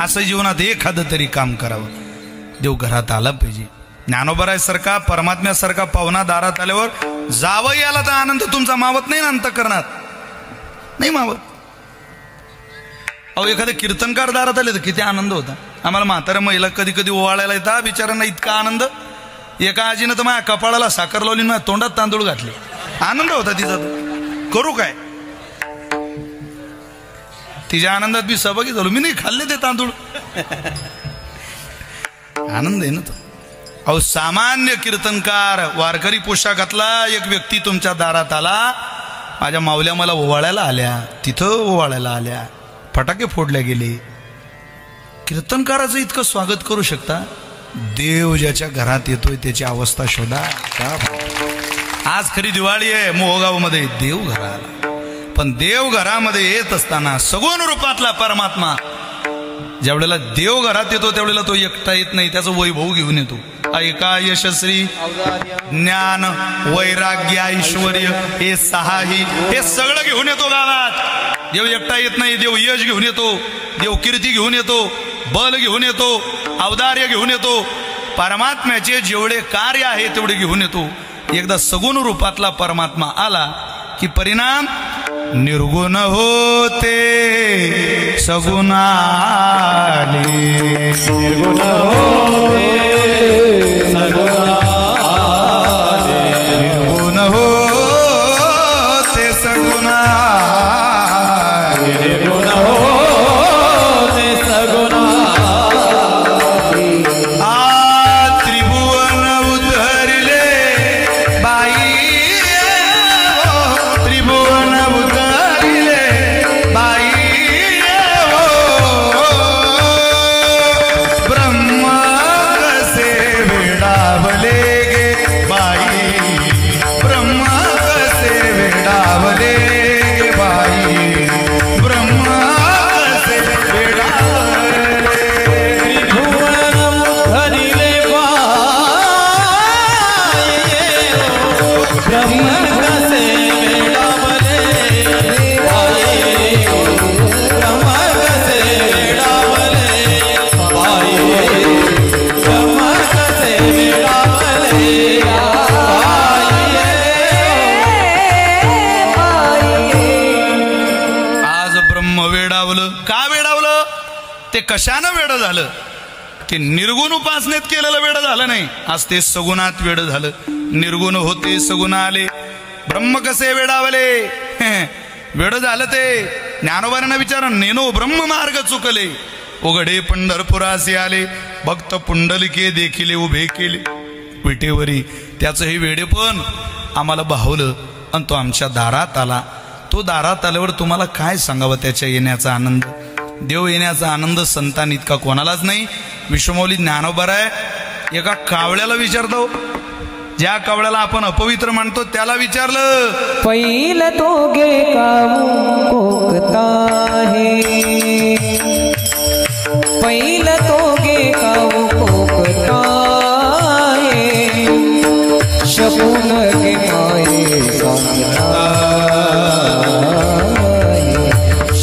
ऐसा जीवनात एखादं तरी काम करावं. देव घरात आला पाहिजे. ज्ञानोबरासारखा परमात्म्यासारखा पाहुणा दारात आल्यावर जावं याला तर आनंद तुमचा मावत नाही ना, अंतःकरणात नाही मावत. अहो एखादे कीर्तनकार दारात आले तर किती आनंद होता. आम्हाला म्हाताऱ्या महिला कधी कधी ओवाळायला येतात, बिचाऱ्यांना इतका आनंद. एका आजीनं तर माझ्या कपाळाला साखर लावली, माझ्या तोंडात तांदूळ घातले. आनंद होता तिचा. करू काय? तिच्या आनंदात मी सहभागी झालो. मी नाही खाल्ले ते तांदूळ. आनंद आहे ना तो. अहो सामान्य कीर्तनकार वारकरी पोशाखातला एक व्यक्ती तुमच्या दारात आला, माझ्या माऊल्या मला ओवाळायला आल्या, तिथं ओवाळायला आल्या, फटाके फोडले गेले. कीर्तनकाराचं इतकं स्वागत करू शकता? देव ज्याच्या घरात येतोय त्याची अवस्था शोधा. आज खरी दिवाळी आहे मोहगाव मध्ये, देव घराला. पण देव घरामध्ये येत असताना सगुण रूपातला परमात्मा ज्यावेळेला देव घरात येतो त्यावेळेला तो एकटा येत नाही, त्याचं वैभव घेऊन येतो. ऐका यशस्वी ज्ञान वैराग्य ऐश्वर हे सहाही हे सगळं घेऊन येतो गावात. देव एकटा येत नाही. देव यश घेऊन येतो, देव कीर्ती घेऊन येतो, बल घेऊन येतो, औदार्य घेऊन येतो. परमात्म्याचे जेवढे कार्य आहे तेवढे घेऊन येतो. एकदा सगुण रूपातला परमात्मा आला की परिणाम निर्गुण होते सगुण आले. निर्गुण होते सगुण आले. निर्गुण होते सगुण आले. निर्गुण होते सगुण आले. त्रिभुवन उद्धरिले बाई, त्रिभुवन उद्धरिले बाई, ब्रह्म कसे वेडावले गे बाई, ब्रह्म कसे वेडावले गे बाई, ब्रह्म कसे वेडावले. त्रिभुवन उद्धरिले बाई, ब्रह्म कसे वेडावले बाई, ब्रह्म कसे वेडावले बाई, ब्रह्म कसे वेडावले आज ब्रह्म वेडावलं. का वेडावलं? ते कशानं वेड झालं? ते निर्गुण उपासनेत केलेलं वेड झालं नाही. आज ते सगुणात वेड झालं. निर्गुण होते सगुण आले. ब्रह्म कसे वेडावले? वेड झालं ते. ज्ञानोबांना विचारा, नेनो ब्रह्म मार्ग चुकले, उघडे पंढरपुरासे आले, भक्त पुंडलिके देखिले उभे केले विटेवरी. त्याचं हे वेडेपण आम्हाला भावलं आणि तो आमच्या दारात आला. तो दारात आल्यावर तुम्हाला काय सांगावं त्याच्या येण्याचा आनंद. देव येण्याचा आनंद संतान इतका कोणालाच नाही. विश्वमौली ज्ञानोबा आहे एका कावळ्याला विचारतो, ज्या कावळ्याला आपण अपवित्र म्हणतो त्याला विचारलं, पैल तो गे काऊ कोकता है,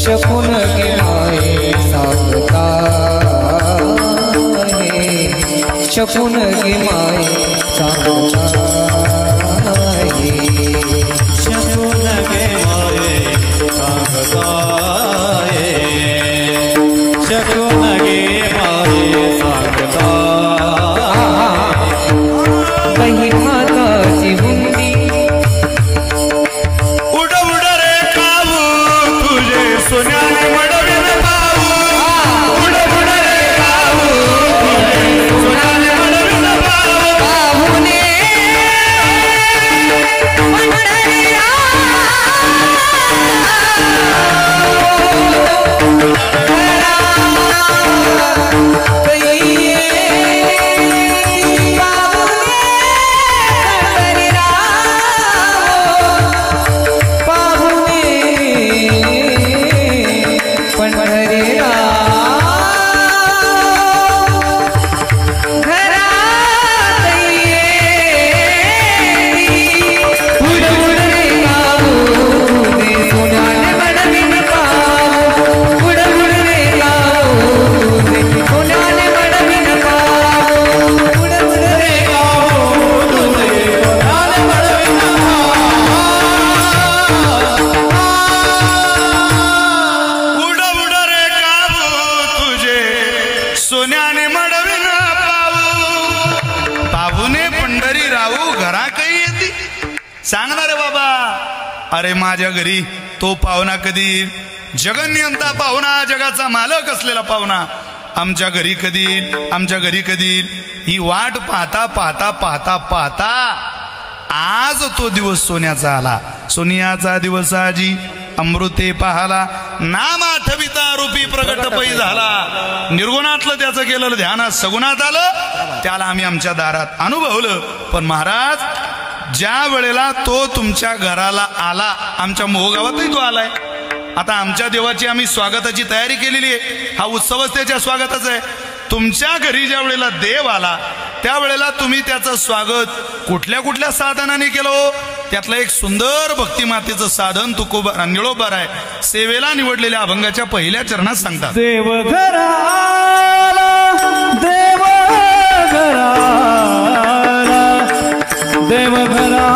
शकून गे माये सांगता शकून गे माये सांगता शकून गे माये सांगता शकून गे माये सांगता कही माताची हुंडी उड उड रे काऊ तुझे सोन्याने मडवीन पाऊ उड उड रे काऊ तुझे सोन्याने मडवीन पाऊ पाहुणे पंढरीला सोन्याने मडवीन पाऊ पाहुणे पंढरी राहू घरा काही येते सांगणार रे बाबा अरे माझ्या घरी तो पाहुणा कधी जगन्यंता पाहुणा जगाचा मालक असलेला पाहुणा आमच्या घरी कधी ही वाट पाहता पाहता पाहता पाहता आज तो दिवस सोन्याचा आला सोनियाचा दिवस आजी अमृते पाहाला नाम आठविता रूपी प्रगट पै झाला निर्गुणातलं त्याचं केलेलं ध्यान सगुणात आलं त्याला आम्ही आमच्या दारात अनुभवलं पण महाराज ज्या वेळेला तो तुमच्या घराला आला आमच्या मोहगावातही तो आलाय आता आमच्या देवाची आम्ही स्वागताची तयारी केलेली आहे हा उत्सवच त्याच्या स्वागताचा आहे तुमच्या घरी ज्या वेळेला देव आला त्यावेळेला तुम्ही त्याचं स्वागत कुठल्या कुठल्या साधनाने केलं त्यातलं एक सुंदर भक्तिमातेचं साधन तुकोबा निळोबार आहे सेवेला निवडलेल्या अभंगाच्या पहिल्या चरणात सांगतात देवघराला देवघराला देवघराला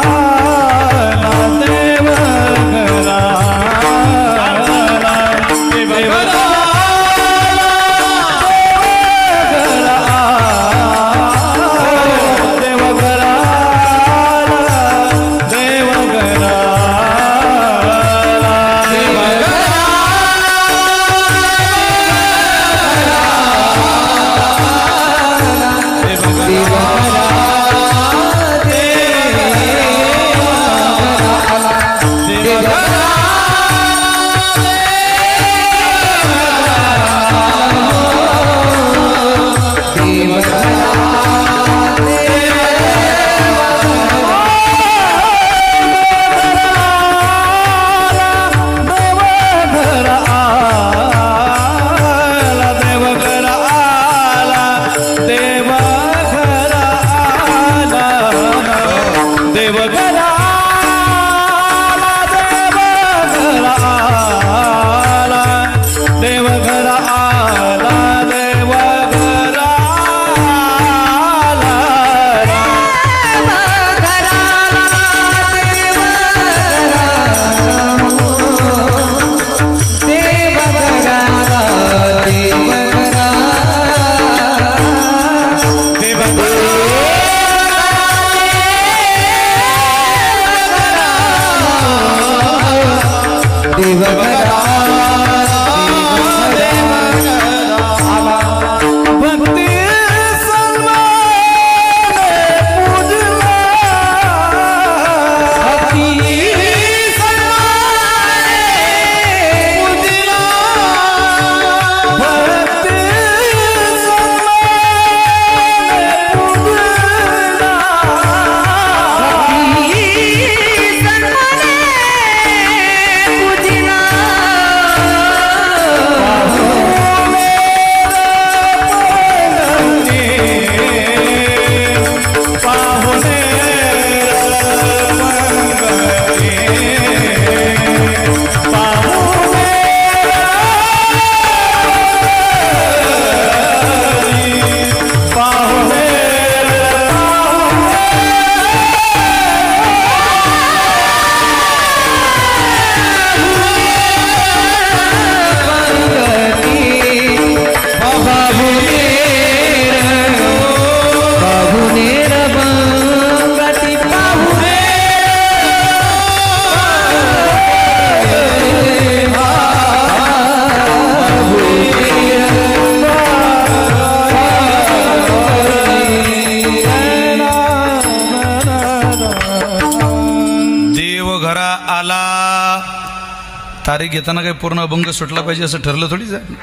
तारीख घेताना काही पूर्ण अभंग सुटला पाहिजे असं ठरलं थोडीच आहे.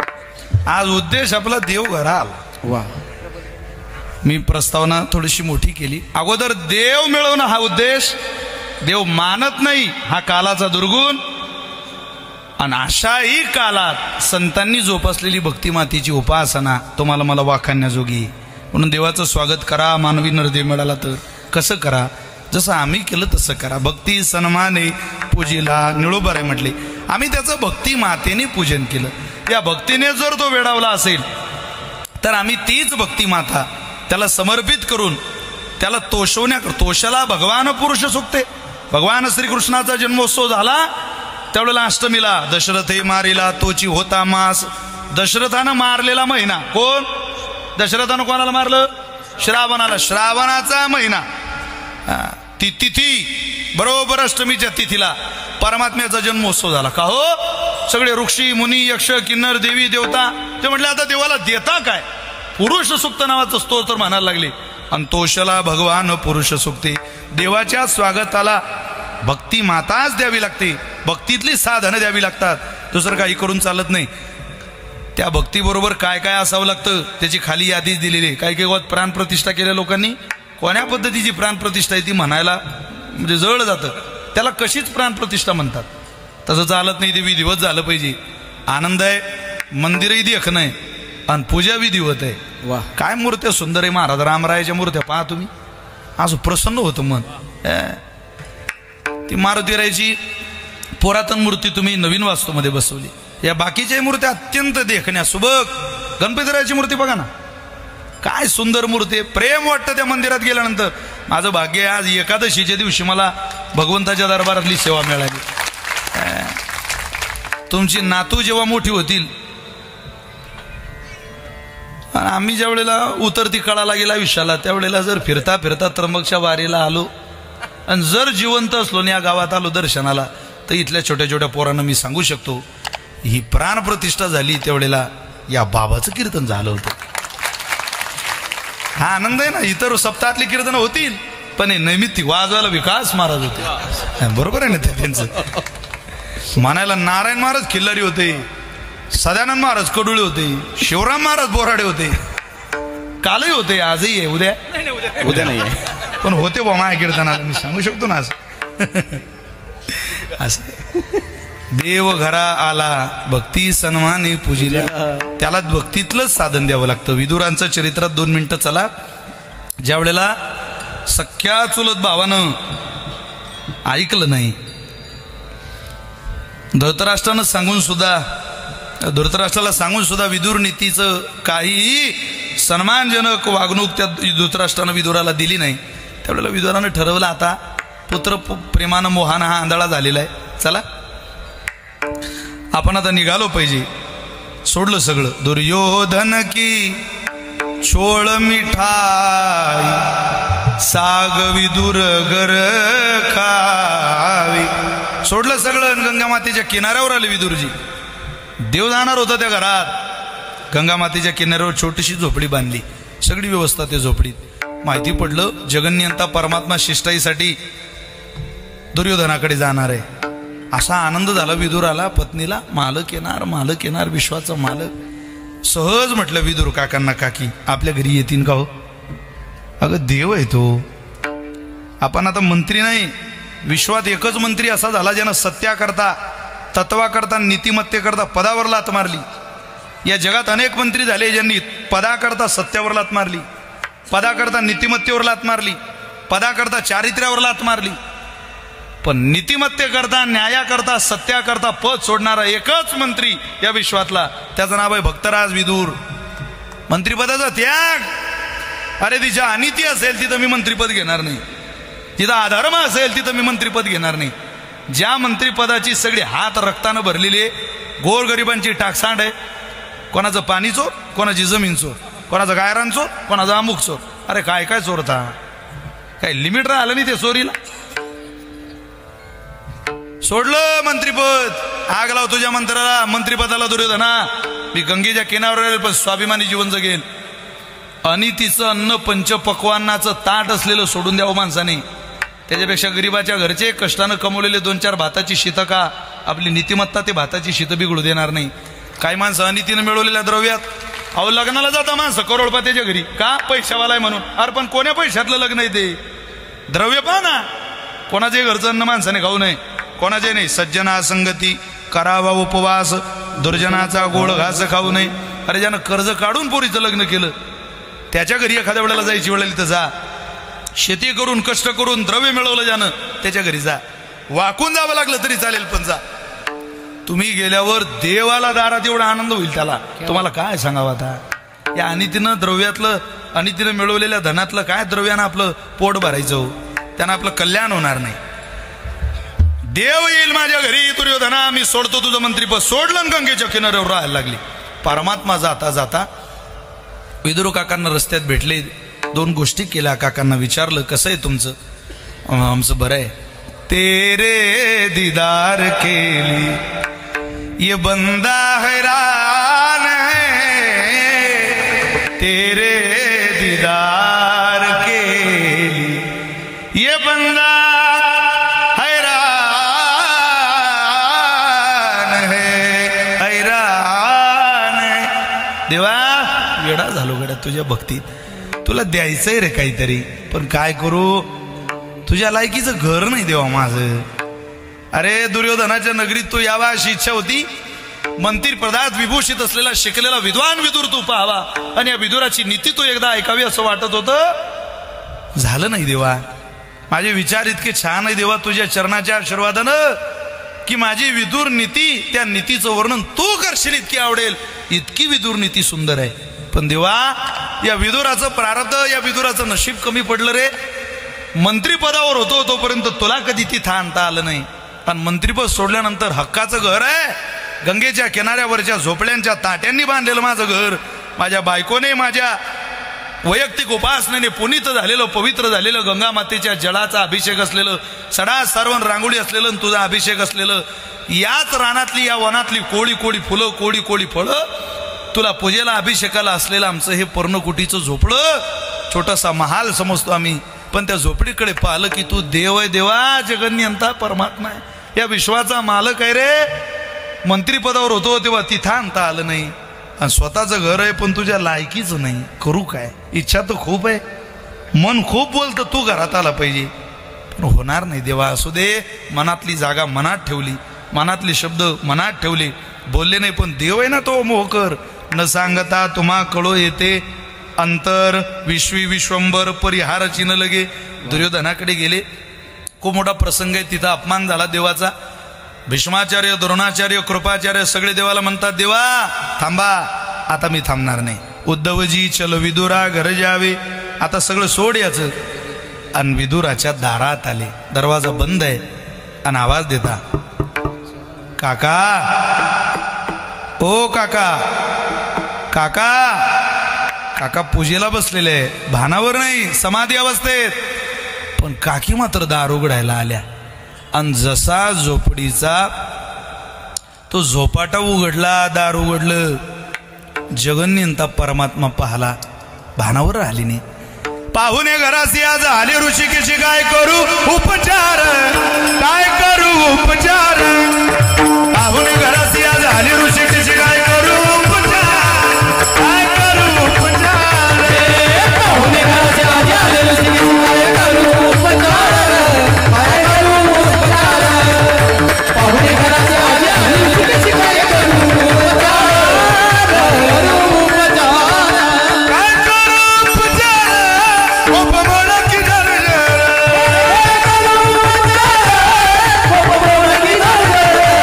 आज उद्देश आपला देव घरा आला. वा. मी प्रस्तावना थोडीशी मोठी केली. अगोदर देव मिळवणं हा उद्देश. देव मानत नाही हा कालाचा दुर्गुण. आणि अशाही कालात संतांनी जोपासलेली भक्तिमातेची उपासना तुम्हाला मला वाखाणण्याजोगी. म्हणून देवाचं स्वागत करा. मानवी नरदेव मिळाला तर कसं करा, जसं आम्ही केलं तसं करा. भक्ती सन्माने पूजिला निळोबर आहे म्हटले. आम्ही त्याचं भक्ती मातेने पूजन केलं. त्या भक्तीने जर तो वेडावला असेल तर आम्ही तीच भक्ती माता त्याला समर्पित करून त्याला तोषाला भगवान पुरुष सुक्ते. भगवान श्रीकृष्णाचा जन्मोत्सव झाला त्यावेळेला अष्टमीला दशरथे मारिला तोची होता मास. दशरथानं मारलेला महिना कोण? दशरथानं कोणाला मारलं? श्रावणाला. श्रावणाचा महिना ती तिथी बरोबर अष्टमीच्या तिथीला परमात्म्याचा जन्मोत्सव झाला. का हो? सगळे ऋषी मुनी यक्ष किन्नर देवी देवता ते म्हटले आता देवाला देता काय? पुरुष सुक्त नावाचं स्तोत्र म्हणायला लागले. आणि तोषला भगवान पुरुष सुक्ते. देवाच्या स्वागताला भक्ती माताच द्यावी लागते. भक्तीतली साधनं द्यावी लागतात. दुसरं काही करून चालत नाही. त्या भक्तीबरोबर काय काय असावं लागतं त्याची खाली यादीच दिलेली आहे. काही काही प्राणप्रतिष्ठा केल्या लोकांनी. कोण्या पद्धतीची प्राणप्रतिष्ठा आहे ती म्हणायला म्हणजे जळ जातं. त्याला कशीच प्राणप्रतिष्ठा म्हणतात. तसं चालत नाही. ते विधिवत झालं पाहिजे. आनंद आहे. मंदिरही देखणं आहे आणि पूजा विधिवत आहे. वा. काय मूर्त्या सुंदर आहे महाराज रामरायाच्या मूर्त्या पहा तुम्ही. असं प्रसन्न होतं मन. ती मारुतीरायाची पुरातन मूर्ती तुम्ही नवीन वास्तूमध्ये बसवली. या बाकीच्या मूर्त्या अत्यंत देखण्या सुबक. गणपतीरायाची मूर्ती बघा ना काय सुंदर मूर्ती. प्रेम वाटतं त्या मंदिरात गेल्यानंतर. माझं भाग्य आज एकादशीच्या दिवशी मला भगवंताच्या दरबारातली सेवा मिळाली. तुमची नातू जेव्हा मोठी होतील आम्ही ज्या वेळेला उतरती कळाला गेला आयुष्याला त्यावेळेला जर फिरता फिरता त्र्यंबकच्या वारीला आलो आणि जर जिवंत असलो या गावात आलो दर्शनाला तर इथल्या छोट्या छोट्या पोरांना मी सांगू शकतो ही प्राणप्रतिष्ठा झाली त्यावेळेला या बाबाचं कीर्तन झालं होतं. हा आनंद आहे ना. इतर सप्ताहातली कीर्तन होतील पण हे नैमित्तिक वाजवायला विकास महाराज होते. बरोबर आहे ना ते त्यांचं. म्हणायला नारायण महाराज खिल्लारी होते. सदानंद महाराज कडुळे होते. शिवराम महाराज बोराडे होते. कालही होते आजही आहे. उद्या नाही आहे पण होते बा माझ्या कीर्तनाला मी सांगू शकतो ना. असं देव घरा आला भक्ती सन्माने पूजिला. त्याला भक्तीतलंच साधन द्यावं लागतं. विदुरांचं चरित्रात 2 मिनिटं चला. ज्या वेळेला सख्या चुलत भावानं ऐकलं नाही धृतराष्ट्रानं सांगून सुद्धा धृतराष्ट्राला सांगून सुद्धा विदुर नीतीचं काहीही सन्मानजनक वागणूक त्या धृतराष्ट्रानं विदुराला दिली नाही. त्यावेळेला विदुरानं ठरवलं आता पुत्र प्रेमानं मोहानं हा आंधळा झालेला आहे. चला आपण आता निघालो पाहिजे. सोडलं सगळं. दुर्योधन की छोळ मिठाई साग विदुर गर खावी. सोडलं सगळं. गंगा मातेच्या किनाऱ्यावर आले विदुरजी. देव जाणार होता त्या घरात. गंगा मातेच्या किनाऱ्यावर छोटीशी झोपडी बांधली. सगळी व्यवस्था त्या झोपडीत. माहिती पडलं जगन्यंता परमात्मा शिष्टाईसाठी दुर्योधनाकडे जाणार आहे. असा आनंद झाला विदुराला. पत्नीला मालक येणार विश्वाचा मालक. सहज म्हटलं विदुर काकांना काकी आपल्या घरी येतील का हो? अगं देव आहे तो. आपण आता मंत्री नाही. विश्वात एकच मंत्री असा झाला ज्यानं सत्याकरता तत्वाकरता नीतिमत्तेकरता पदावर लात मारली. या जगात अनेक मंत्री झाले ज्यांनी पदाकरता सत्यावर लात मारली, पदाकरता नीतिमत्तेवर लात मारली, पदाकरता चारित्र्यावर लात मारली. पण नीतिमत्तेकरता न्यायाकरता सत्याकरता पद सोडणारा एकच मंत्री या विश्वातला त्याचं नाव आहे भक्तराज विदुर. मंत्रिपदाचा त्याग. अरे तिच्या अनिती असेल तिथं मी मंत्रिपद घेणार नाही. जिथं अधर्म असेल तिथं मी मंत्रिपद घेणार नाही. ज्या मंत्रिपदाची सगळी हात रक्तानं भरलेली गोरगरिबांची टाकसांड आहे. कोणाचं पाणी चोर, कोणाची जमीन चोर, कोणाचं गायरान चोर, कोणाचा अमुक चोर. अरे काय काय चोरता? काही लिमिट राहिलं नाही ते चोरीला. सोडलं मंत्रिपद. आग लाव तुझ्या मंत्र्याला मंत्रिपदाला. दुर्योधना मी गंगेच्या किनाऱ्यावर राहील पण स्वाभिमानी जीवन जगेल. अनितीचं अन्न पंचपक्वान्नाचं ताट असलेलं सोडून द्यावं माणसाने. त्याच्यापेक्षा गरीबाच्या घरचे कष्टानं कमवलेले 2-4 भाताची शीतका आपली नीतिमत्ता ते भाताची शीत बिघडू देणार नाही. काही माणसं अनितीनं मिळवलेल्या द्रव्यात, अहो लग्नाला जाता माणसं करोडपतीच्या घरी, का पैशावाला आहे म्हणून. अरे पण कोण्या पैशातलं लग्न आहे ते? द्रव्य पहा ना. कोणाचे घरचं अन्न माणसाने खाऊ नये, कोणाचे नाही. सज्जना संगती करावा उपवास, दुर्जनाचा गोड घास खाऊ नये. अरे ज्यानं कर्ज काढून पोरीचं लग्न केलं त्याच्या घरी एखाद्या वेळेला जायची वेळेला तर जा. शेती करून कष्ट करून द्रव्य मिळवलं ज्यानं त्याच्या घरी जा. वाकून जावं लागलं तरी चालेल पण जा. तुम्ही गेल्यावर देवाला दारात एवढा आनंद होईल त्याला, तुम्हाला काय सांगावं आता. या अनितीनं द्रव्यातलं, अनितीनं मिळवलेल्या धनातलं काय द्रव्यानं आपलं पोट भरायचं हो, त्यानं आपलं कल्याण होणार नाही. देव येईल माझ्या घरी दुर्योधना, मी सोडतो तुझं मंत्रीपद. सोडलं गंगेच्या किनाऱ्यावर राहायला लागली. परमात्मा जाता जाता विदुर काकांना रस्त्यात भेटले, दोन गोष्टी केल्या. काकांना विचारलं कसं आहे तुमचं? आमचं बरं आहे. तेरे दीदार के लिए ये बंदा हैरान है, तेरे दीदार के लिए ये बंदा देवा. वेडा झालो गड्या तुझ्या भक्तीत, तुला द्यायचंय रे काहीतरी, पण काय करू, तुझ्या लायकीचं घर नाही देवा माझं. अरे दुर्योधनाच्या नगरीत तू यावा अशी इच्छा होती. मंत्री पदात विभूषित असलेला शिकलेला विद्वान विदुर तू पाहावा, आणि या विदुराची नीती तू एकदा ऐकावी असं वाटत होतं. झालं नाही देवा. माझे विचार इतके छान आहे देवा तुझ्या चरणाच्या आशीर्वादानं, की माझी विदुर नीती, त्या नीतीचं वर्णन तू करशील इतकी आवडेल. इतकी विदुर नीती सुंदर आहे. पण देवा या विदुराचं प्रारब्ध, या विदुराचं नशीब कमी पडलं रे. मंत्रीपदावर होतो तोपर्यंत तुला कधी तिथं आणता आलं नाही, पण मंत्रीपद सोडल्यानंतर हक्काचं घर आहे. गंगेच्या किनाऱ्यावरच्या झोपड्यांच्या ताट्यांनी बांधलेलं माझं घर. माझ्या बायकोने माझ्या वैयक्तिक उपासनेने पुनीत झालेलं, पवित्र झालेलं, गंगा मातेच्या जळाचा अभिषेक असलेलं, सडा सारवण रांगोळी असलेलं, तुझा अभिषेक असलेलं, याच रानातली या वनातली कोळी कोळी फुलं, कोळी कोळी फळं, तुला पूजेला अभिषेकाला असलेलं आमचं हे पर्णकुटीचं झोपडं, छोटासा महाल समजतो आम्ही. पण त्या झोपडीकडे पाहिलं की तू देव आहे देवा, जगन्यंता परमात्मा आहे, या विश्वाचा मालक आहे रे. मंत्रीपदावर होतो तेव्हा तिथं आणता आलं नाही, आणि स्वतःचं घर आहे पण तुझ्या लायकीच नाही. करू काय? इच्छा तर खूप आहे, मन खूप बोलतं, तू घरात आला पाहिजे, पण होणार नाही देवा. असू दे. मनातली जागा मनात ठेवली, मनातले शब्द मनात ठेवले, बोलले नाही, पण देव आहे ना तो मोहकर. न सांगता तुम्हा कळो येते अंतर, विश्वी विश्वंबर परिहार चिन्ह लगे. दुर्योधनाकडे गेले. खूप मोठा प्रसंग आहे, तिथं अपमान झाला देवाचा. भीष्माचार्य, द्रोणाचार्य, कृपाचार्य सगळे देवाला म्हणतात देवा थांबा, आता मी थांबणार नाही. उद्धवजी चल विदुरा घर जावे, आता सगळं सोड याचं. आणि विदुराच्या दारात आले. दरवाजा बंद आहे आणि आवाज देता, काका, ओ काका, काका. काका पूजेला बसलेले, भानावर नाही, समाधी अवस्थेत. पण काकी मात्र दार उघडायला आल्या. आणि जसा झोपडीचा तो झोपाटा उघडला, दार उघडलं, जगन्यंता परमात्मा पाहला, भानावर राहिली नाही. पाहुणे घरासी आज आले ऋषिकेशी, काय करू उपचार, काय करू उपचार. पाहुणे घरासी आज आले ऋषिकेशी, काय करू उपचार, काय करू उपचार. पाहुणे घरासी आज आले ऋषिकेशी, काय करू उपचार, काय करू उपचार. पाहुणे घरासी आज आले ऋषिकेशी, काय करू उपचार, करू उपचार, काय करू उपचार. उपमोळा की दर्शन, करू उपचार, उपमोळा की दर्शन.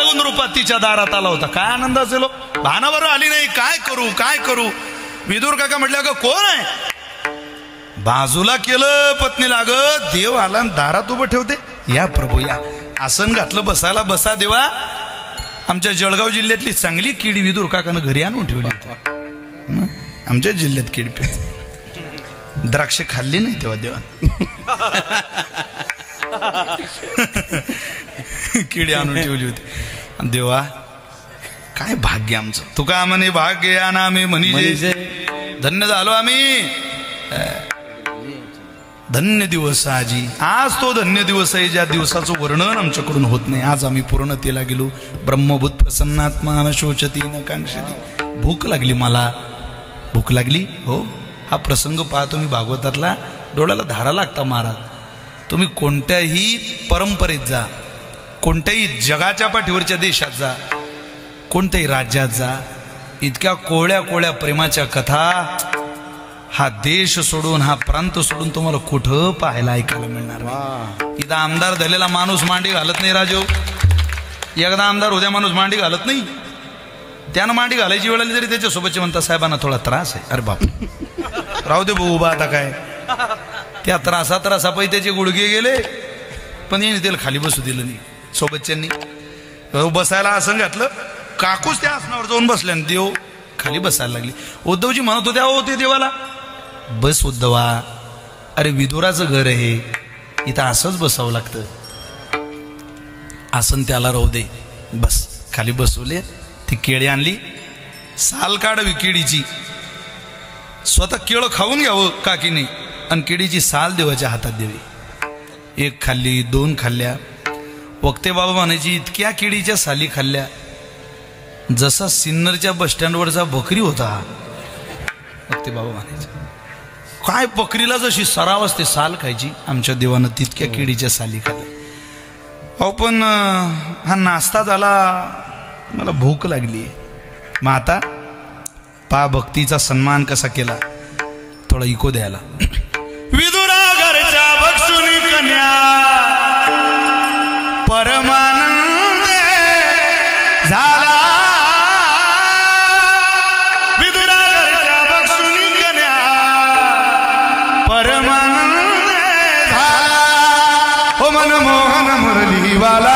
वैरागून रूपात तिच्या दारात आला होता. काय आनंद असेल, भानावर आली नाही. काय करू काय करू. विदुर काका म्हटलं का कोण आहे. बाजूला केलं पत्नीला. अगं देव आला दारात उभं ठेवते. या प्रभू या. आसन घातलं बसायला. बसा देवा. आमच्या जळगाव जिल्ह्यातली चांगली किडी विदुर काकानं घरी आणून ठेवली होती. आमच्या जिल्ह्यात किडी द्राक्ष खाल्ली नाही तेव्हा देवा. किडी आणून ठेवली होती. देवा काय भाग्य आमचं. तुका म्हणे भाग्य आणि आम्ही म्हणे धन्य झालो आम्ही. धन्य दिवस आजी. आज तो धन्य दिवस आहे ज्या दिवसाचं वर्णन आमच्याकडून होत नाही. आज आम्ही पूर्णतेला गेलो. ब्रह्मभूत प्रसन्नात्मा न शोचती न कांक्षती. भूक लागली मला. भूक लागली हो. हा प्रसंग पाहतो मी भागवतातला. डोळ्याला धारा लागता महाराज. तुम्ही कोणत्याही परंपरेत जा, कोणत्याही जगाच्या पाठीवरच्या देशात जा, कोणत्याही राज्यात जा, इतक्या कोळ्या कोळ्या प्रेमाच्या कथा हा देश सोडून हा प्रांत सोडून तुम्हाला कुठं पाहायला ऐकायला मिळणार नाही. इथं आमदार झालेला माणूस मांडी घालत नाही राजो. एकदा आमदार उद्या माणूस मांडी घालत नाही. त्यानं मांडी घालायची वेळ आली तरी त्याच्यासोबतचे म्हणतात साहेबांना थोडा त्रास आहे. अरे बाप राहू दे भाऊ उभा. आता काय त्या त्रासापायी त्याचे गुडघे गेले. पण येणे त्याला खाली बसू दिलं नाही. सोबतच्यांनी बसायला आसन घातलं. काकूच त्या आसनावर जाऊन बसल्या. देव खाली बसायला लागली. उद्धवजी म्हणत होत्या हो ते देवाला बस उद्धवा. अरे विदुराचं घर आहे. इथं असंच बसावं लागतं. आसन त्याला राहू दे. बस खाली बसवले. ती केळी आणली. साल काढावी केळीची. स्वतः केळं खाऊन घ्यावं काकीने आणि केळीची साल देवाच्या हातात द्यावी. एक खाल्ली. दोन खाल्ल्या. वक्ते बाबा म्हणायची इतक्या केळीच्या साली खाल्ल्या जसा सिन्नरच्या बसस्टँडवरचा बकरी होता. वक्ते बाबा म्हणायचे काय बकरीला जशी सराव असते साल खायची, आमच्या देवानं तितक्या केळीच्या साली खाल्ल्या. अहो पण हा नाश्ता झाला. मला भूक लागली. मग आता पा भक्तीचा सन्मान कसा केला. थोडा इको द्यायला. विदुरा घरच्या बक्षुनी कन्या परमानंद झाला. विदुरा घरच्या बक्षुनी कन्या परमानंद झाला. हो मनमोहन मुरलीवाला